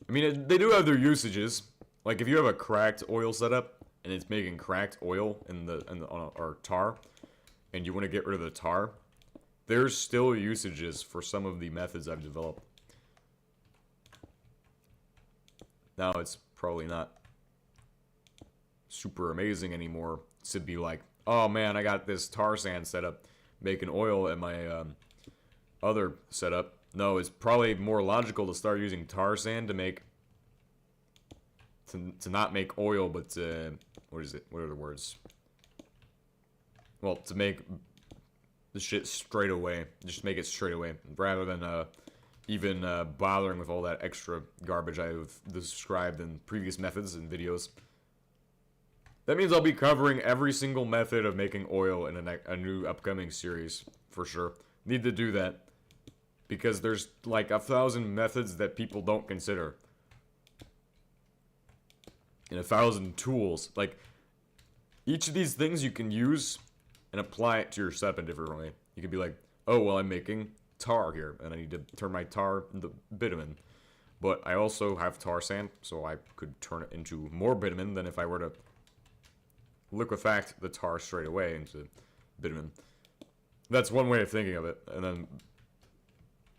I mean, they do have their usages. Like if you have a cracked oil setup and it's making cracked oil or tar, and you want to get rid of the tar, there's still usages for some of the methods I've developed. Now it's probably not super amazing anymore to be like, oh man, I got this tar sand setup making oil at my other setup. No, it's probably more logical to start using tar sand to make to not make oil, but to, what is it? What are the words? Well, to make the shit straight away. Just make it straight away rather than even bothering with all that extra garbage I've described in previous methods and videos. That means I'll be covering every single method of making oil in a new upcoming series, for sure. Need to do that. Because there's like 1,000 methods that people don't consider. And 1,000 tools. Like, each of these things you can use and apply it to your setup in a different way. You could be like, oh, well, I'm making tar here, and I need to turn my tar into bitumen. But I also have tar sand, so I could turn it into more bitumen than if I were to liquefact the tar straight away into bitumen. That's one way of thinking of it. And then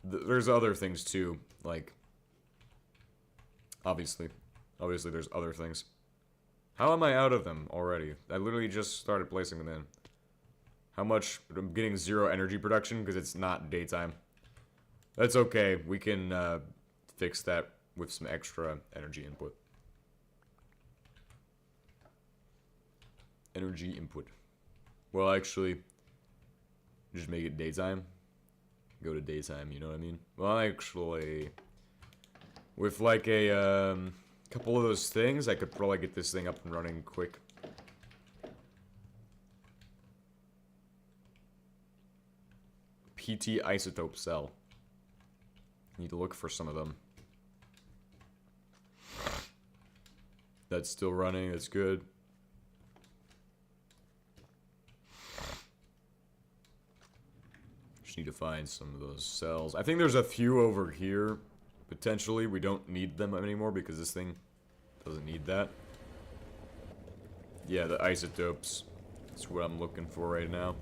there's other things too, like obviously there's other things. How am I out of them already? I literally just started placing them in. How much? I'm getting 0 energy production because it's not daytime. That's okay. We can fix that with some extra energy input. Energy input. Well, actually, just make it daytime. Go to daytime, you know what I mean? Well, actually, with like a couple of those things, I could probably get this thing up and running quick. PT isotope cell. Need to look for some of them. That's still running, that's good. Just need to find some of those cells. I think there's a few over here, potentially. We don't need them anymore because this thing doesn't need that. Yeah, the isotopes. That's what I'm looking for right now.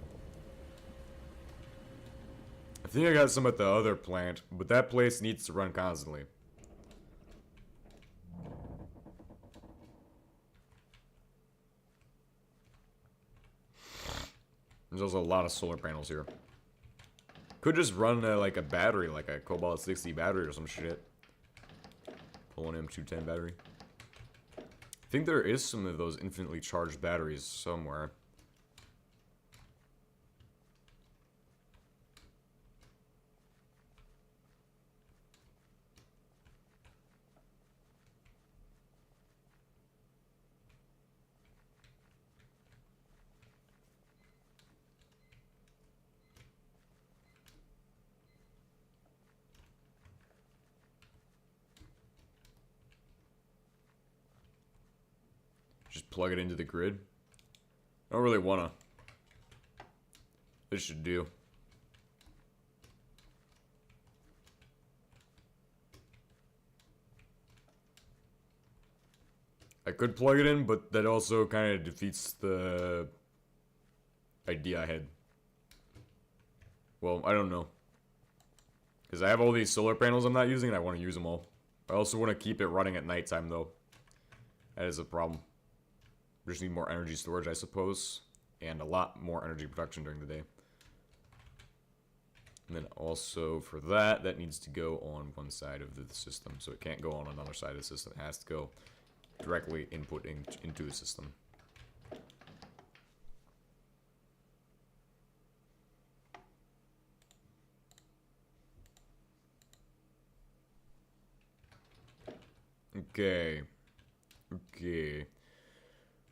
I think I got some at the other plant, but that place needs to run constantly. There's also a lot of solar panels here. Could just run like a battery, like a Cobalt 60 battery or some shit. Pull an M210 battery. I think there is some of those infinitely charged batteries somewhere. Just plug it into the grid. I don't really wanna. This should do. I could plug it in, but that also kind of defeats the idea I had. Well, I don't know. Because I have all these solar panels I'm not using, and I want to use them all. I also want to keep it running at nighttime, though. That is a problem. We just need more energy storage, I suppose. And a lot more energy production during the day. And then also, for that, that needs to go on one side of the system. So it can't go on another side of the system. It has to go directly inputting into the system. Okay. Okay.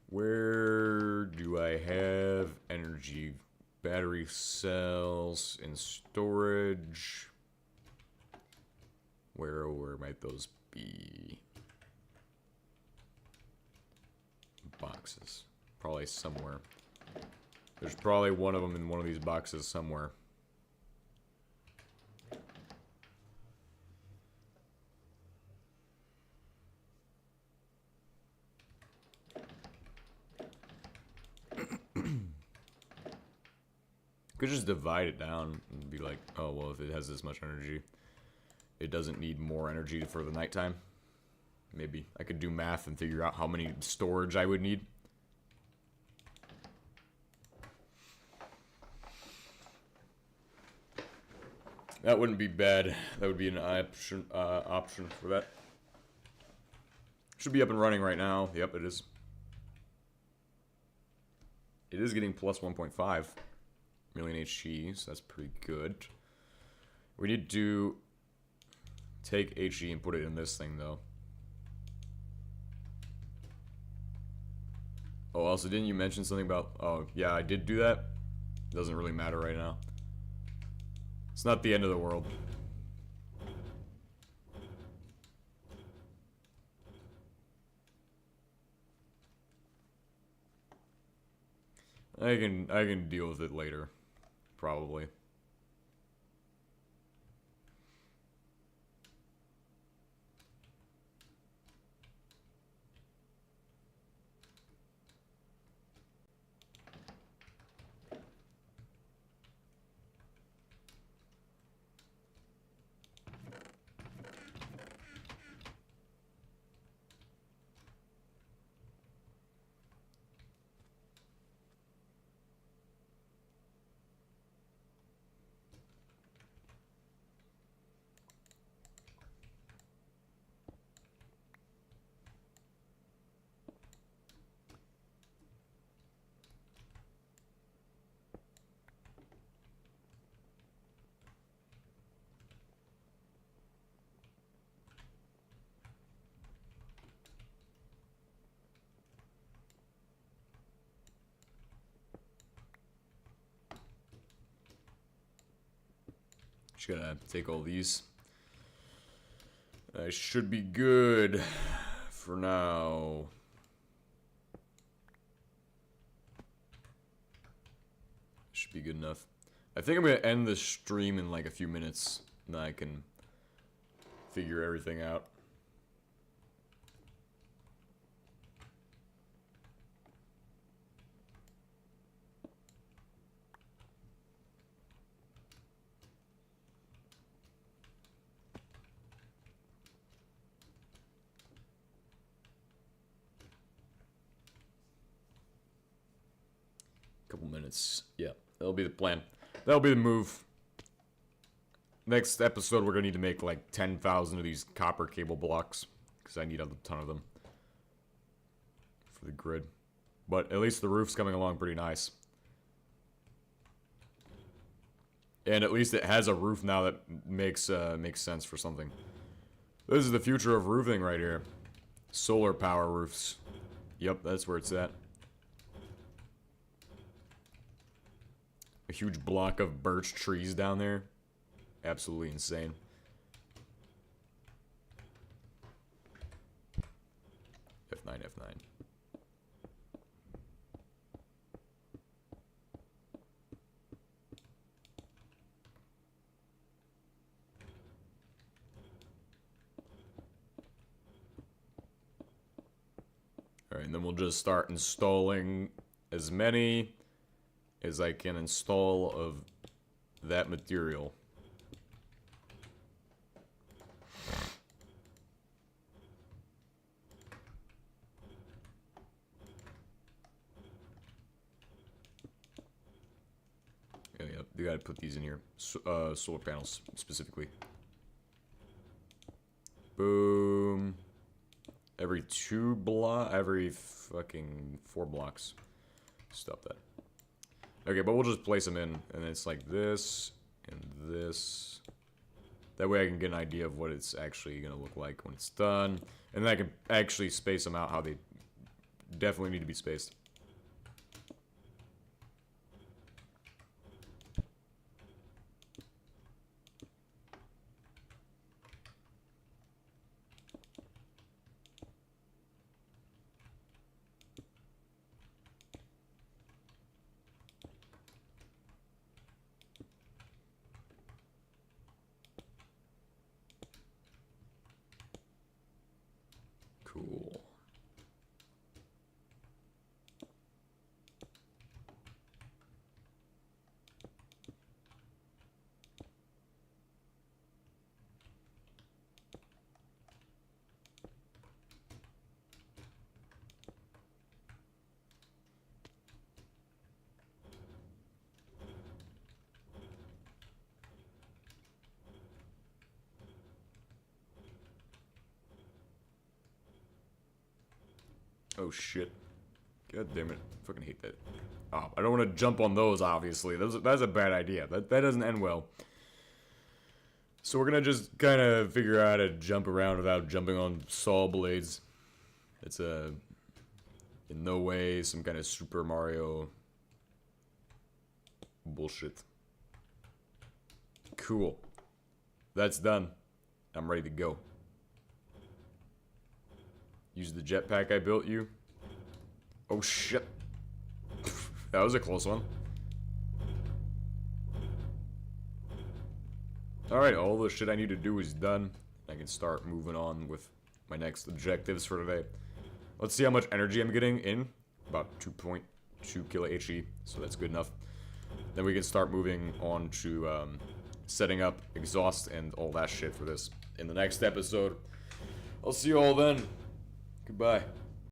Where do I have energy? Battery cells and storage. Where might those be? boxes. Probably somewhere. There's probably one of them in one of these boxes somewhere. Could just divide it down and be like, oh, well, if it has this much energy, it doesn't need more energy for the nighttime. Maybe I could do math and figure out how many storage I would need. That wouldn't be bad. That would be an option for that. Should be up and running right now. Yep, it is. It is getting plus 1.5 million HE, so that's pretty good. We need to take HE and put it in this thing, though. Oh, also, didn't you mention something about... Oh, yeah, I did do that. Doesn't really matter right now. It's not the end of the world. I can deal with it later, probably. Just gotta take all these. I should be good for now. Should be good enough. I think I'm gonna end the stream in like a few minutes, and I can figure everything out. Couple minutes. Yeah, that'll be the plan. That'll be the move. Next episode, we're gonna need to make like 10,000 of these copper cable blocks, because I need a ton of them for the grid. But at least the roof's coming along pretty nice. And at least it has a roof now that makes sense for something. This is the future of roofing right here. Solar power roofs. Yep, that's where it's at. A huge block of birch trees down there. Absolutely insane. F9, F9. Alright, and then we'll just start installing as many as I can install of that material. Yeah, you gotta put these in here. Solar panels, specifically. Boom. Every every fucking 4 blocks. Stop that. Okay, but we'll just place them in, and it's like this, and this. That way I can get an idea of what it's actually gonna look like when it's done. And then I can actually space them out how they definitely need to be spaced. Oh shit. God damn it. I fucking hate that. Oh, I don't want to jump on those, obviously. That's a bad idea. That doesn't end well. So we're gonna just kind of figure out how to jump around without jumping on saw blades. It's in no way some kind of Super Mario bullshit. Cool. That's done. I'm ready to go. Use the jetpack I built you. Oh shit. That was a close one. Alright, all the shit I need to do is done. I can start moving on with my next objectives for today. Let's see how much energy I'm getting in. About 2.2 kilo HE, so that's good enough. Then we can start moving on to setting up exhaust and all that shit for this in the next episode. I'll see you all then. Goodbye.